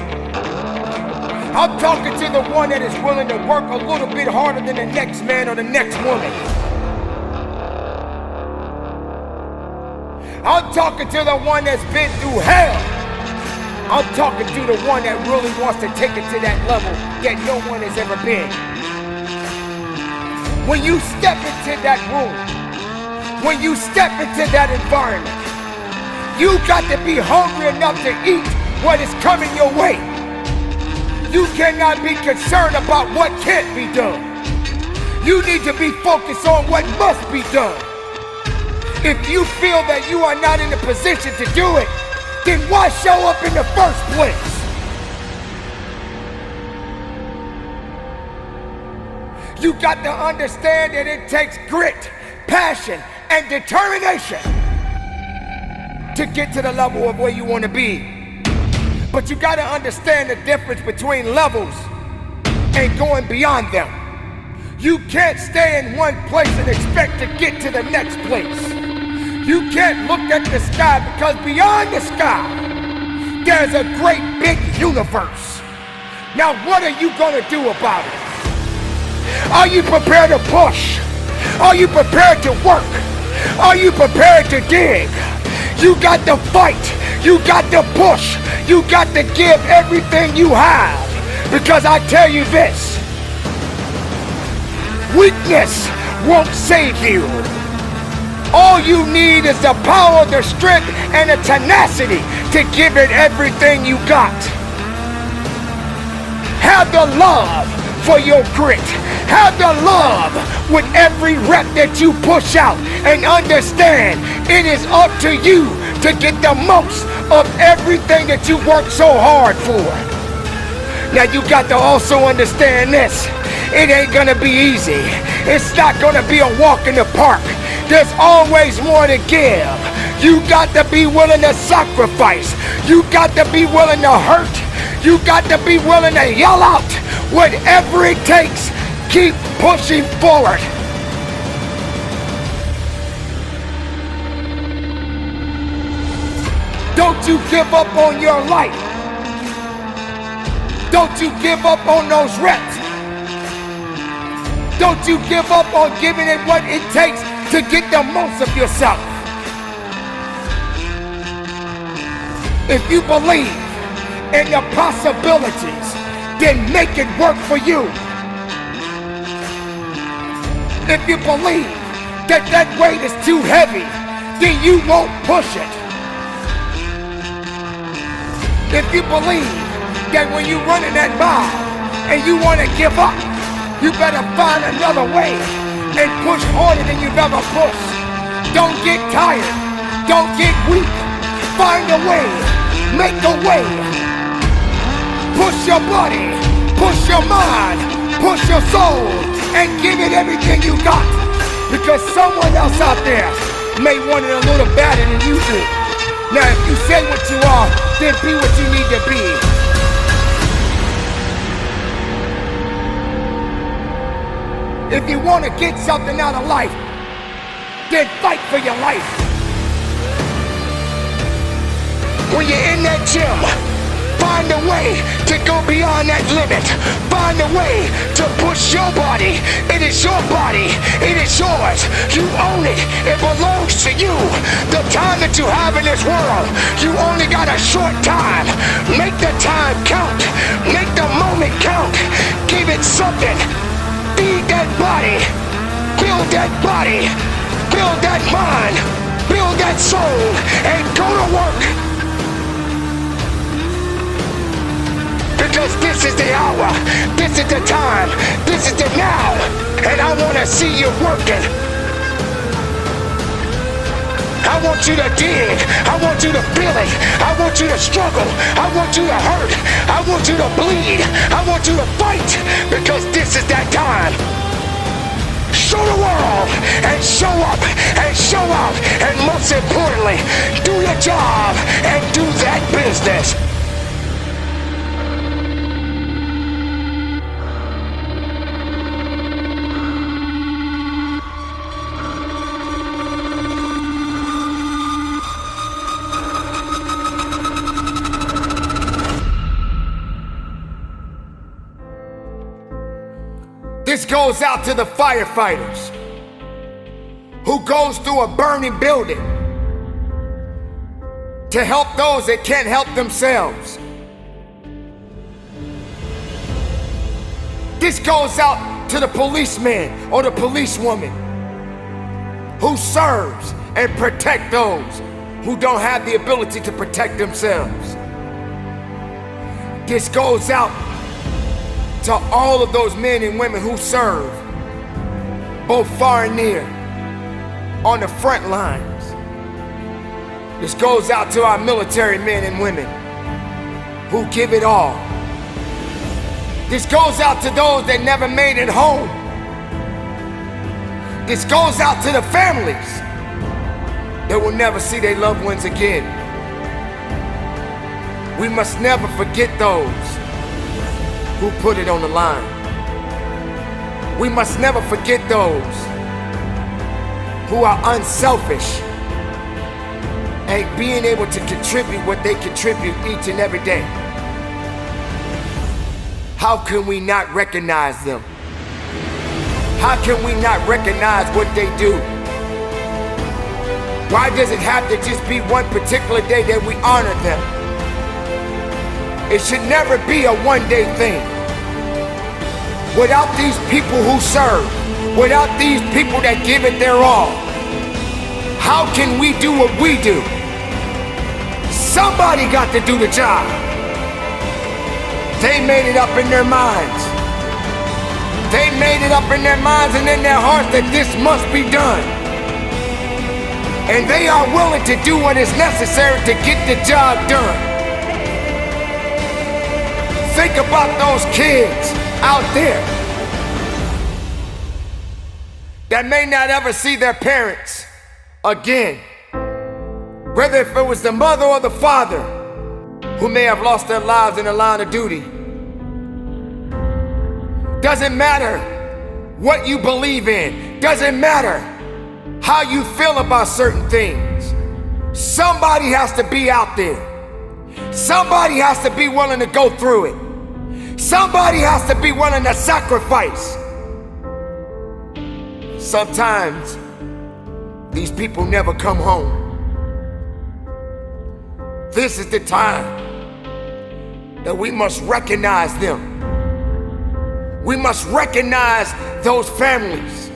I'm talking to the one that is willing to work a little bit harder than the next man or the next woman. I'm talking to the one that's been through hell. I'm talking to the one that really wants to take it to that level that no one has ever been. When you step into that room, when you step into that environment, you got to be hungry enough to eat what is coming your way. You cannot be concerned about what can't be done. You need to be focused on what must be done. If you feel that you are not in a position to do it, then why show up in the first place? You got to understand that it takes grit, passion, and determination to get to the level of where you want to be. But you got to understand the difference between levels and going beyond them. You can't stay in one place and expect to get to the next place. You can't look at the sky, because beyond the sky, there's a great big universe. Now what are you gonna do about it? Are you prepared to push? Are you prepared to work? Are you prepared to dig? You got to fight. You got to push. You got to give everything you have. Because I tell you this, weakness won't save you. All you need is the power, the strength, and the tenacity to give it everything you got. Have the love for your grit. Have the love with every rep that you push out, and understand it is up to you to get the most of everything that you work so hard for. Now you got to also understand this. It ain't gonna be easy. It's not gonna be a walk in the park. There's always more to give. You got to be willing to sacrifice. You got to be willing to hurt. You got to be willing to yell out. Whatever it takes, keep pushing forward. Don't you give up on your life. Don't you give up on those reps. Don't you give up on giving it what it takes to get the most of yourself. If you believe in the possibilities, then make it work for you. If you believe that that weight is too heavy, then you won't push it. If you believe that when you run in that mile and you want to give up, you better find another way and push harder than you've ever pushed. Don't get tired. Don't get weak. Find a way. Make a way. Push your body. Push your mind. Push your soul. And give it everything you got. Because someone else out there may want it a little better than you do. Now, if you say what you are, then be what you need to be. If you want to get something out of life, then fight for your life. When you're in that gym, find a way to go beyond that limit. Find a way to push your body. It is your body. It is yours. You own it. It belongs to you. The time that you have in this world, you only got a short time. Make the time count. Make the moment count. Give it something. Feed that body. Build that body. Build that mind. Build that soul. And go to work. Because this is the hour, this is the time, this is the now, and I want to see you working. I want you to dig, I want you to feel it, I want you to struggle, I want you to hurt, I want you to bleed, I want you to fight, because this is that time. Show the world, and show up, and show out, and most importantly, do your job, and do that business. This goes out to the firefighters who goes through a burning building to help those that can't help themselves. This goes out to the policeman or the policewoman who serves and protect those who don't have the ability to protect themselves. This goes out to all of those men and women who serve, both far and near, on the front lines. This goes out to our military men and women who give it all. This goes out to those that never made it home. This goes out to the families that will never see their loved ones again. We must never forget those who put it on the line. We must never forget those who are unselfish and being able to contribute what they contribute each and every day. How can we not recognize them? How can we not recognize what they do? Why does it have to just be one particular day that we honor them? It should never be a one-day thing. Without these people who serve, without these people that give it their all, how can we do what we do? Somebody got to do the job. They made it up in their minds. They made it up in their minds and in their hearts that this must be done. And they are willing to do what is necessary to get the job done. Think about those kids out there that may not ever see their parents again. Whether if it was the mother or the father who may have lost their lives in the line of duty. Doesn't matter what you believe in. Doesn't matter how you feel about certain things. Somebody has to be out there. Somebody has to be willing to go through it. Somebody has to be willing to sacrifice. Sometimes these people never come home. This is the time that we must recognize them. We must recognize those families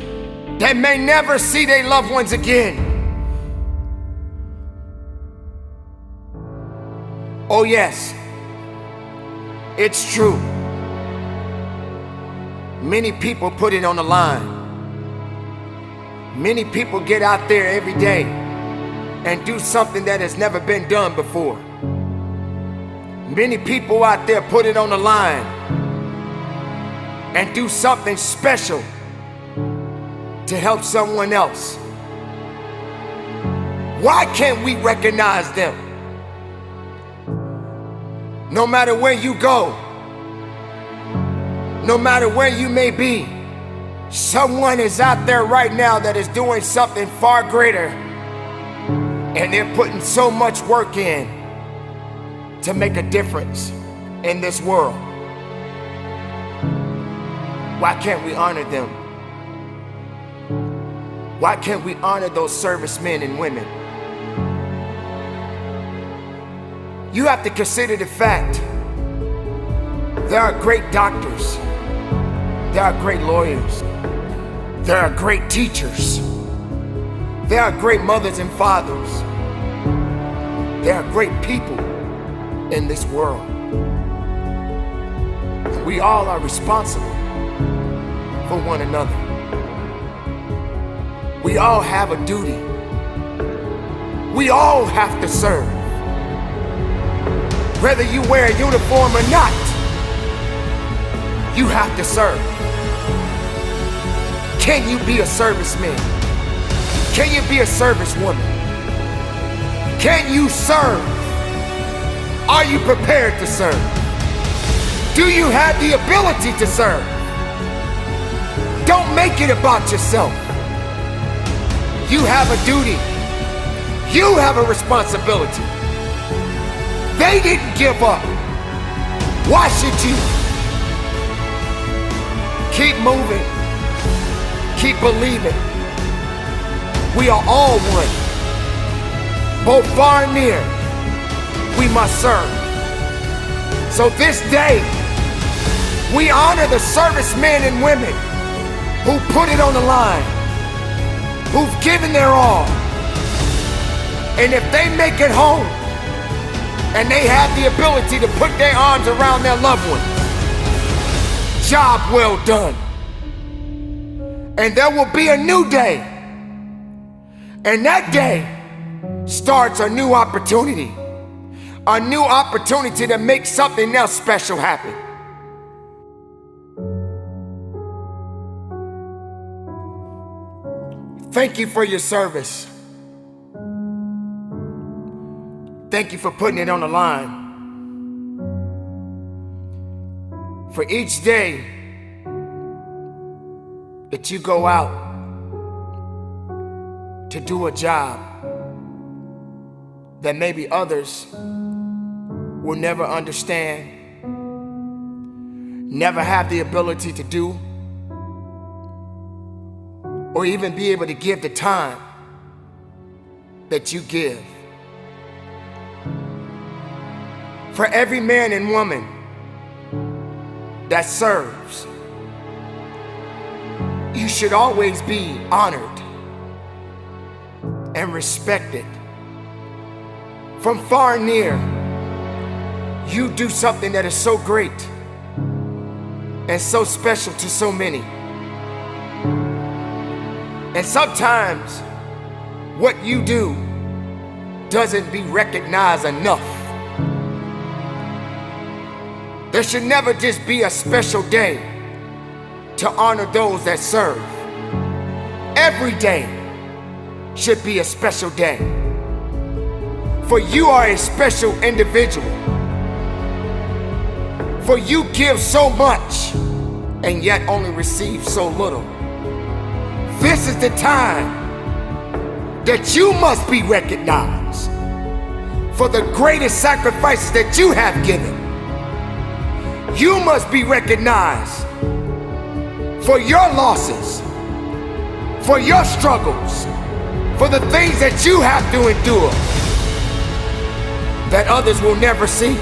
that may never see their loved ones again. Oh yes, it's true. Many people put it on the line. Many people get out there every day and do something that has never been done before. Many people out there put it on the line and do something special to help someone else. Why can't we recognize them? No matter where you go, no matter where you may be, someone is out there right now that is doing something far greater, and they're putting so much work in to make a difference in this world. Why can't we honor them? Why can't we honor those servicemen and women? You have to consider the fact there are great doctors, there are great lawyers, there are great teachers, there are great mothers and fathers, there are great people in this world. We all are responsible for one another. We all have a duty. We all have to serve. Whether you wear a uniform or not, you have to serve. Can you be a serviceman? Can you be a servicewoman? Can you serve? Are you prepared to serve? Do you have the ability to serve? Don't make it about yourself. You have a duty. You have a responsibility. They didn't give up. Why should you? Keep moving. Keep believing. We are all one. Both far and near, we must serve. So this day, we honor the servicemen and women who put it on the line, who've given their all. And if they make it home, and they have the ability to put their arms around their loved one, job well done. And there will be a new day. And that day starts a new opportunity. A new opportunity to make something else special happen. Thank you for your service. Thank you for putting it on the line. For each day that you go out to do a job that maybe others will never understand, never have the ability to do, or even be able to give the time that you give. For every man and woman that serves, you should always be honored and respected. From far and near, you do something that is so great and so special to so many. And sometimes what you do doesn't be recognized enough. There should never just be a special day to honor those that serve. Every day should be a special day. For you are a special individual. For you give so much and yet only receive so little. This is the time that you must be recognized for the greatest sacrifices that you have given. You must be recognized for your losses, for your struggles, for the things that you have to endure that others will never see.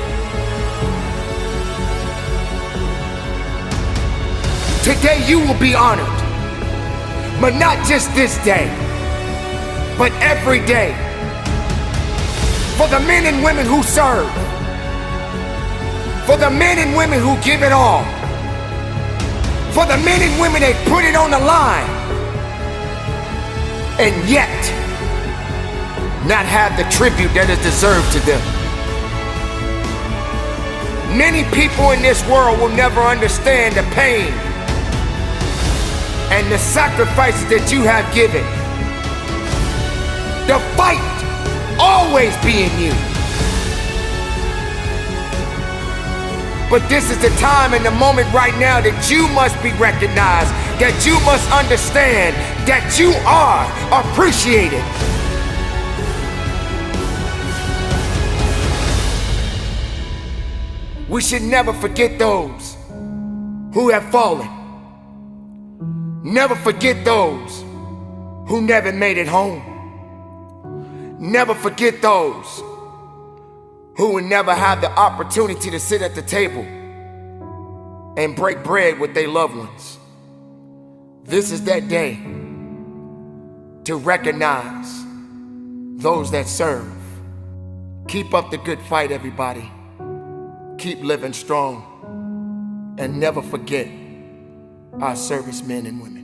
Today you will be honored, but not just this day, but every day. For the men and women who serve, for the men and women who give it all, for the men and women that put it on the line, and yet not have the tribute that is deserved to them. Many people in this world will never understand the pain and the sacrifices that you have given. The fight always be in you. But this is the time and the moment right now that you must be recognized, that you must understand that you are appreciated. We should never forget those who have fallen. Never forget those who never made it home. Never forget those who will never have the opportunity to sit at the table and break bread with their loved ones. This is that day to recognize those that serve. Keep up the good fight, everybody. Keep living strong, and never forget our servicemen and women.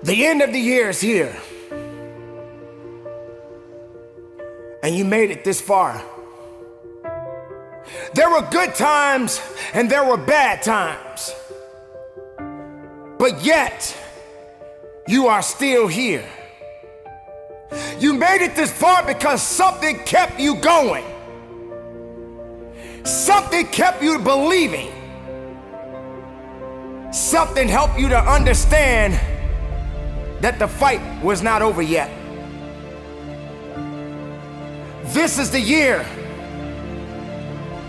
The end of the year is here, and you made it this far. There were good times and there were bad times, but yet you are still here. You made it this far because something kept you going. Something kept you believing. Something helped you to understand that the fight was not over yet. This is the year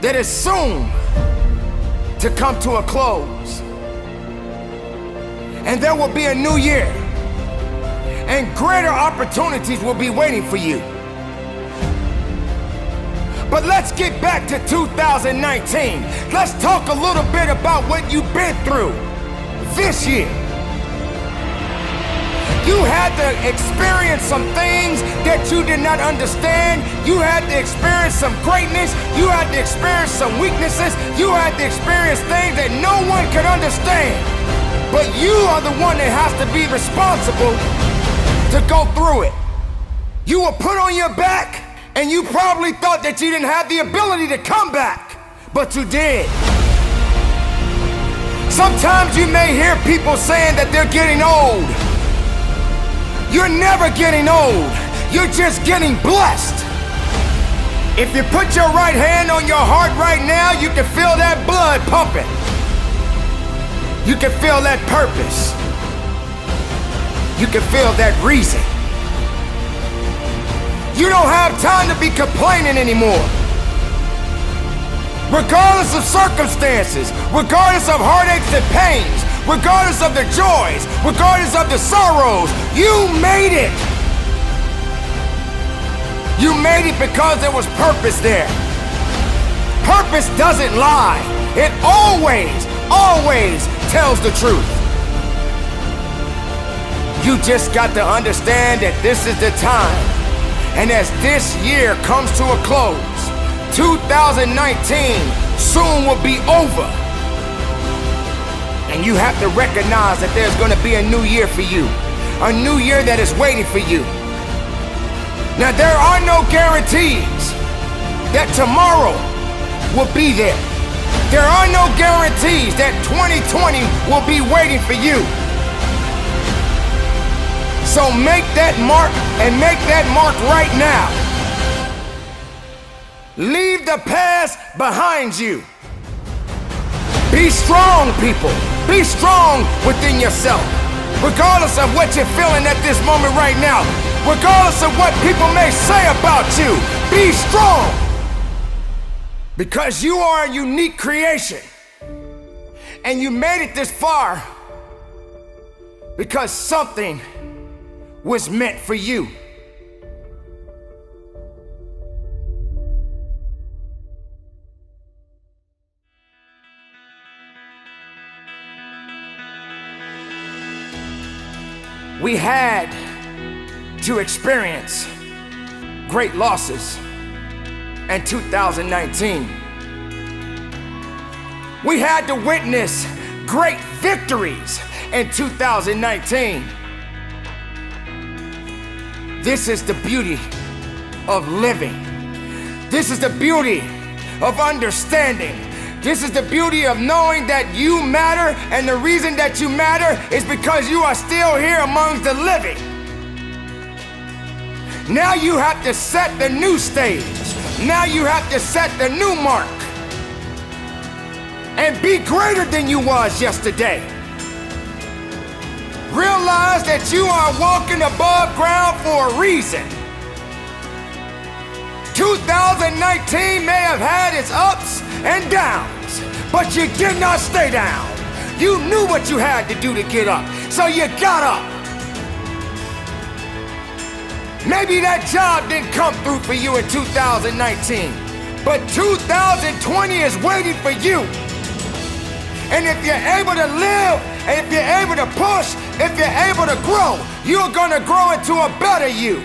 that is soon to come to a close. And there will be a new year, and greater opportunities will be waiting for you. But let's get back to 2019. Let's talk a little bit about what you've been through this year. You had to experience some things that you did not understand. You had to experience some greatness. You had to experience some weaknesses. You had to experience things that no one could understand. But you are the one that has to be responsible to go through it. You were put on your back, and you probably thought that you didn't have the ability to come back, but you did. Sometimes you may hear people saying that they're getting old. You're never getting old. You're just getting blessed. If you put your right hand on your heart right now, you can feel that blood pumping. You can feel that purpose. You can feel that reason. You don't have time to be complaining anymore. Regardless of circumstances, regardless of heartaches and pains, regardless of the joys, regardless of the sorrows, you made it. You made it because there was purpose there. Purpose doesn't lie. It always tells the truth. You just got to understand that this is the time. And as this year comes to a close, 2019 soon will be over. And you have to recognize that there's going to be a new year for you. A new year that is waiting for you. Now, there are no guarantees that tomorrow will be there. There are no guarantees that 2020 will be waiting for you. So make that mark, and make that mark right now. Leave the past behind you. Be strong, people. Be strong within yourself. Regardless of what you're feeling at this moment right now, regardless of what people may say about you, be strong. Because you are a unique creation. And you made it this far because something was meant for you. We had to experience great losses in 2019. We had to witness great victories in 2019. This is the beauty of living. This is the beauty of understanding. This is the beauty of knowing that you matter, and the reason that you matter is because you are still here among the living. Now you have to set the new stage. Now you have to set the new mark. And be greater than you was yesterday. Realize that you are walking above ground for a reason. 2019 may have had its ups and downs, but you did not stay down. You knew what you had to do to get up, so you got up. Maybe that job didn't come through for you in 2019, but 2020 is waiting for you. And if you're able to live, and if you're able to push, if you're able to grow, you're gonna grow into a better you.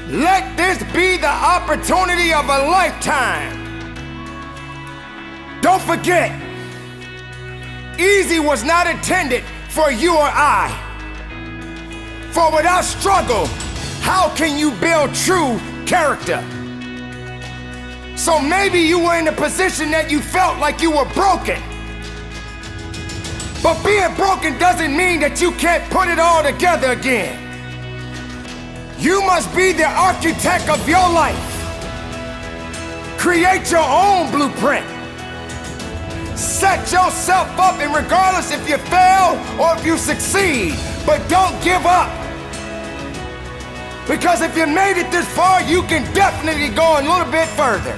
Let this be the opportunity of a lifetime. Don't forget, easy was not intended for you or I. For without struggle, how can you build true character? So maybe you were in a position that you felt like you were broken. But being broken doesn't mean that you can't put it all together again. You must be the architect of your life. Create your own blueprint. Set yourself up, and regardless if you fail or if you succeed, but don't give up. Because if you made it this far, you can definitely go a little bit further.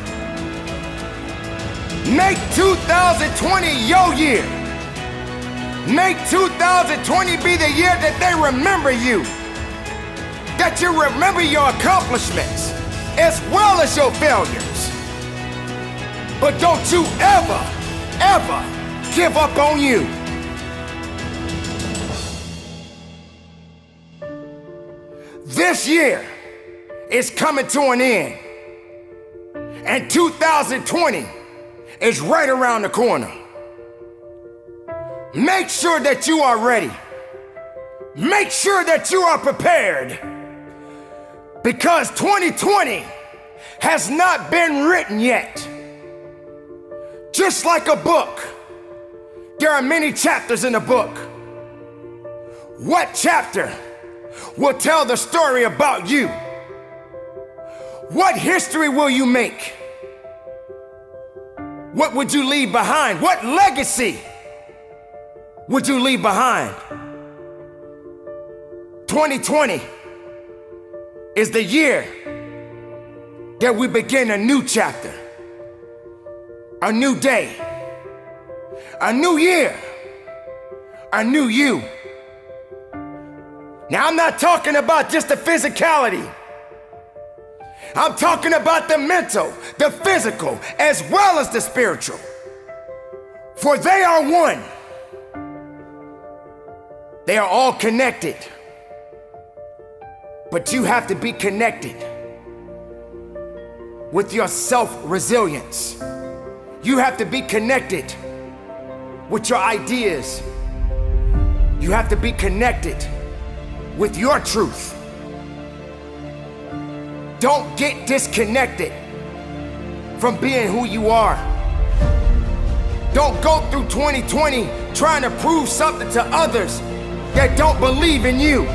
Make 2020 your year. Make 2020 be the year that they remember you. That you remember your accomplishments as well as your failures. But don't you ever, ever give up on you. This year is coming to an end, and 2020 is right around the corner. Make sure that you are ready. Make sure that you are prepared, because 2020 has not been written yet. Just like a book, there are many chapters in a book. What chapter will tell the story about you? What history will you make? What would you leave behind? What legacy would you leave behind? 2020 is the year that we begin a new chapter, a new day, a new year, a new you. Now, I'm not talking about just the physicality. I'm talking about the mental, the physical, as well as the spiritual. For they are one. They are all connected. But you have to be connected with your self-resilience. You have to be connected with your ideas. You have to be connected with your truth. Don't get disconnected from being who you are. Don't go through 2020 trying to prove something to others that don't believe in you.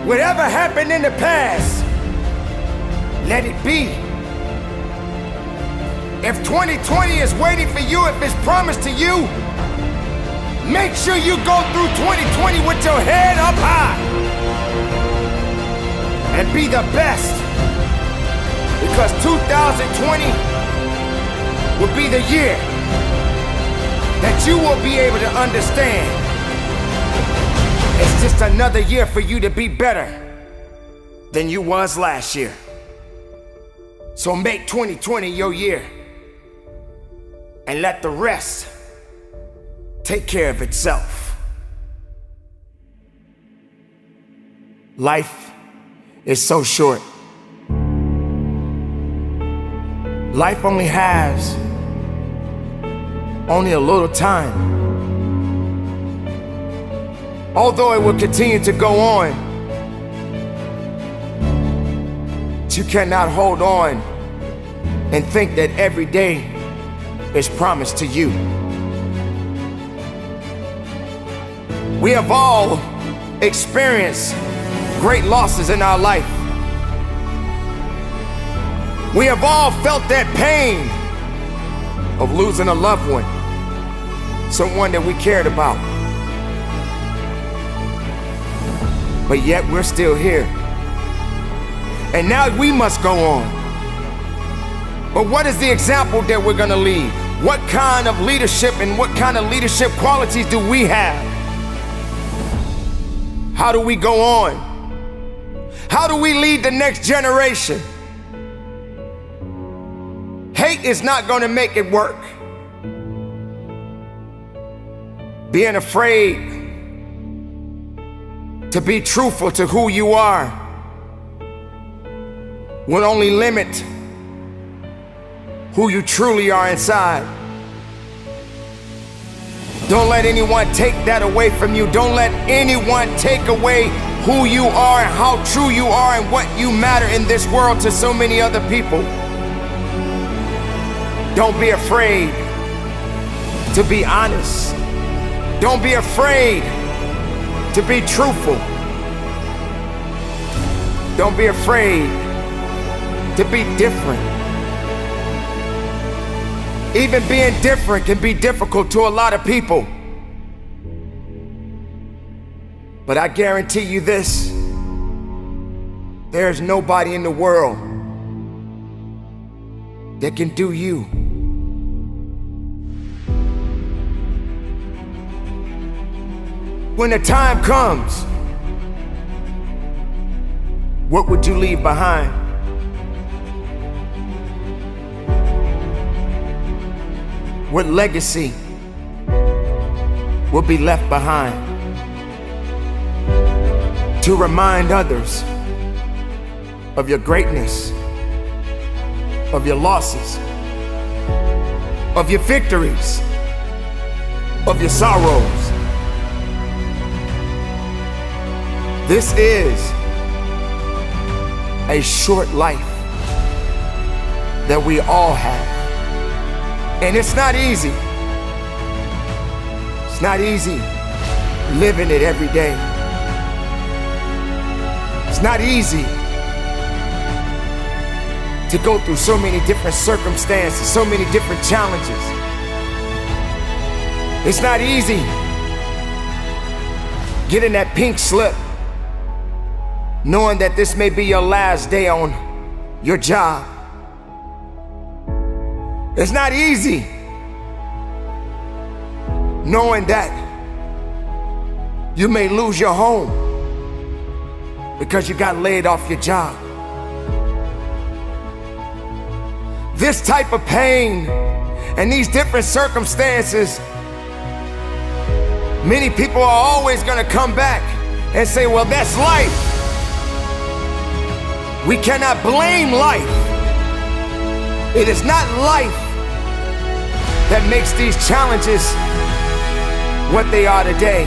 Whatever happened in the past, let it be. If 2020 is waiting for you, if it's promised to you, make sure you go through 2020 with your head up high and be the best, because 2020 will be the year that you will be able to understand it's just another year for you to be better than you was last year. So make 2020 your year and let the rest take care of itself. Life is so short. Life only has only a little time. Although it will continue to go on, you cannot hold on and think that every day is promised to you. We have all experienced great losses in our life. We have all felt that pain of losing a loved one, someone that we cared about. But yet we're still here. And now we must go on. But what is the example that we're gonna leave? What kind of leadership and what kind of leadership qualities do we have? How do we go on? How do we lead the next generation? Hate is not gonna make it work. Being afraid to be truthful to who you are will only limit who you truly are inside. Don't let anyone take that away from you. Don't let anyone take away who you are and how true you are and what you matter in this world to so many other people. Don't be afraid to be honest. Don't be afraid to be truthful. Don't be afraid to be different. Even being different can be difficult to a lot of people. But I guarantee you this, there's nobody in the world that can do you. When the time comes, what would you leave behind? What legacy will be left behind to remind others of your greatness, of your losses, of your victories, of your sorrows? This is a short life that we all have. And it's not easy. It's not easy living it every day. It's not easy to go through so many different circumstances, so many different challenges. It's not easy getting that pink slip, knowing that this may be your last day on your job. It's not easy knowing that you may lose your home because you got laid off your job. This type of pain and these different circumstances, many people are always gonna come back and say, well, that's life. We cannot blame life. It is not life that makes these challenges what they are today.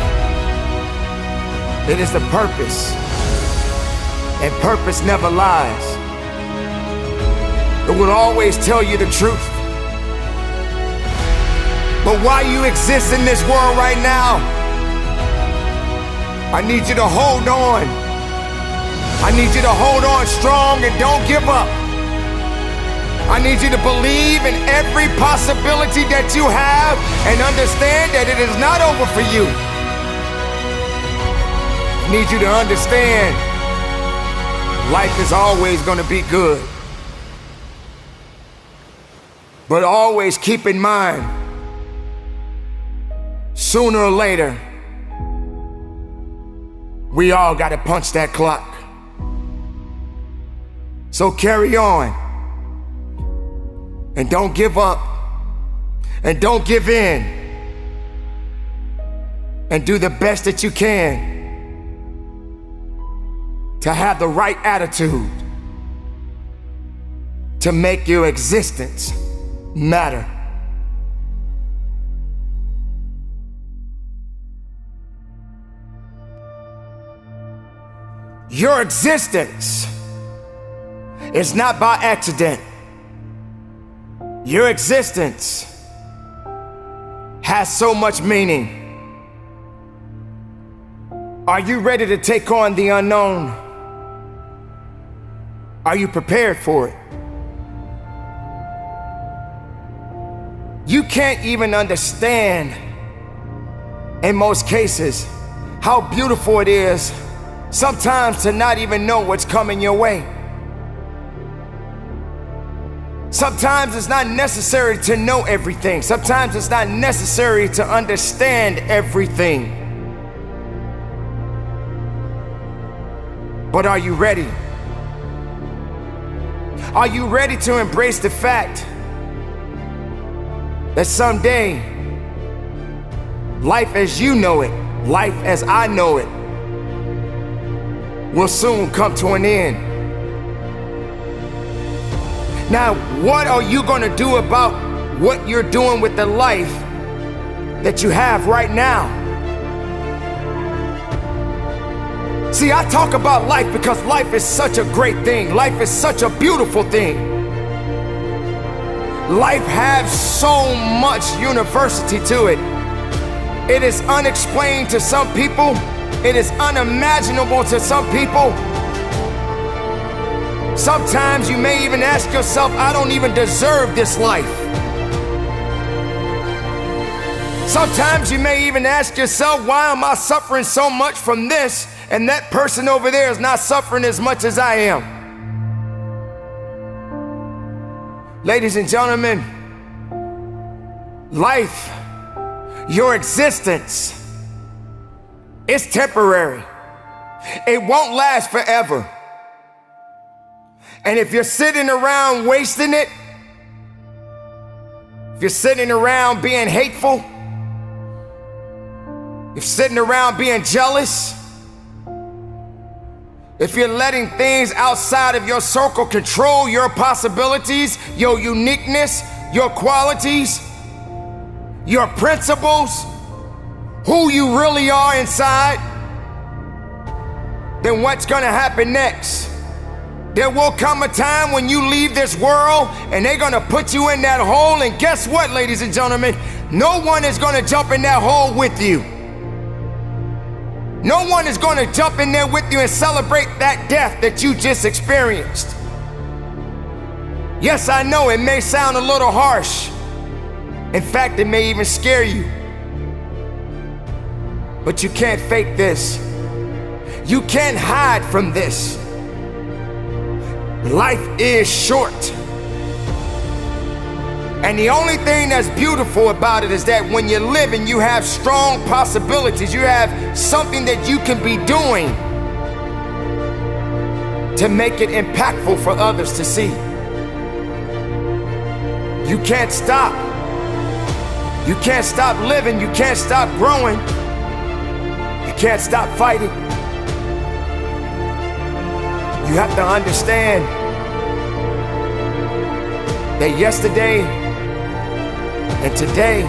It is the purpose, and purpose never lies. It will always tell you the truth. But while you exist in this world right now, I need you to hold on I need you to hold on strong and don't give up. I need you to believe in every possibility that you have and understand that it is not over for you. I need you to understand life is always going to be good. But always keep in mind, sooner or later, we all got to punch that clock. So carry on, and don't give up, and don't give in, and do the best that you can to have the right attitude to make your existence matter. Your existence is not by accident. Your existence has so much meaning. Are you ready to take on the unknown? Are you prepared for it? You can't even understand, in most cases, how beautiful it is sometimes to not even know what's coming your way. Sometimes it's not necessary to know everything. Sometimes it's not necessary to understand everything. But are you ready? Are you ready to embrace the fact that someday, life as you know it, life as I know it, will soon come to an end? Now, what are you going to do about what you're doing with the life that you have right now? See, I talk about life because life is such a great thing. Life is such a beautiful thing. Life has so much university to it. It is unexplained to some people. It is unimaginable to some people. Sometimes you may even ask yourself, I don't even deserve this life. Sometimes you may even ask yourself, why am I suffering so much from this and that person over there is not suffering as much as I am? Ladies and gentlemen, life, your existence, is temporary. It won't last forever. And if you're sitting around wasting it, if you're sitting around being hateful, if you're sitting around being jealous, if you're letting things outside of your circle control your possibilities, your uniqueness, your qualities, your principles, who you really are inside, then what's gonna happen next? There will come a time when you leave this world and they're gonna put you in that hole, and guess what, ladies and gentlemen? No one is gonna jump in that hole with you. No one is gonna jump in there with you and celebrate that death that you just experienced. Yes, I know it may sound a little harsh. In fact, it may even scare you. But you can't fake this. You can't hide from this. Life is short. And the only thing that's beautiful about it is that when you're living, you have strong possibilities. You have something that you can be doing to make it impactful for others to see. You can't stop. You can't stop living. You can't stop growing. You can't stop fighting. You have to understand that yesterday and today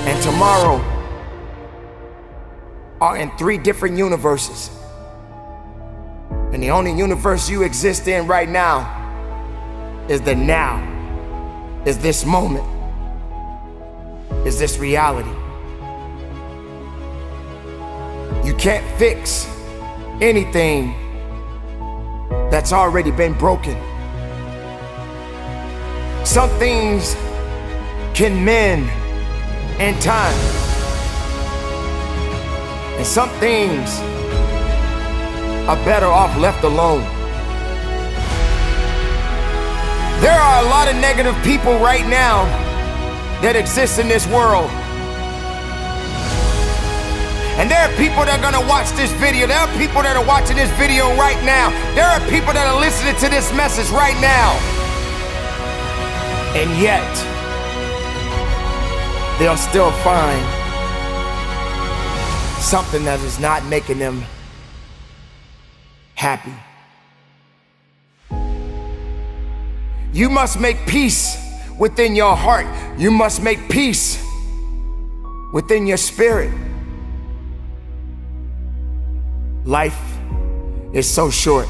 and tomorrow are in 3 different universes. And the only universe you exist in right now is the now, is this moment, is this reality. You can't fix anything that's already been broken. Some things can mend in time, and some things are better off left alone. There are a lot of negative people right now that exist in this world. And there are people that are gonna watch this video. There are people that are watching this video right now. There are people that are listening to this message right now. And yet, they'll still find something that is not making them happy. You must make peace within your heart. You must make peace within your spirit. Life is so short.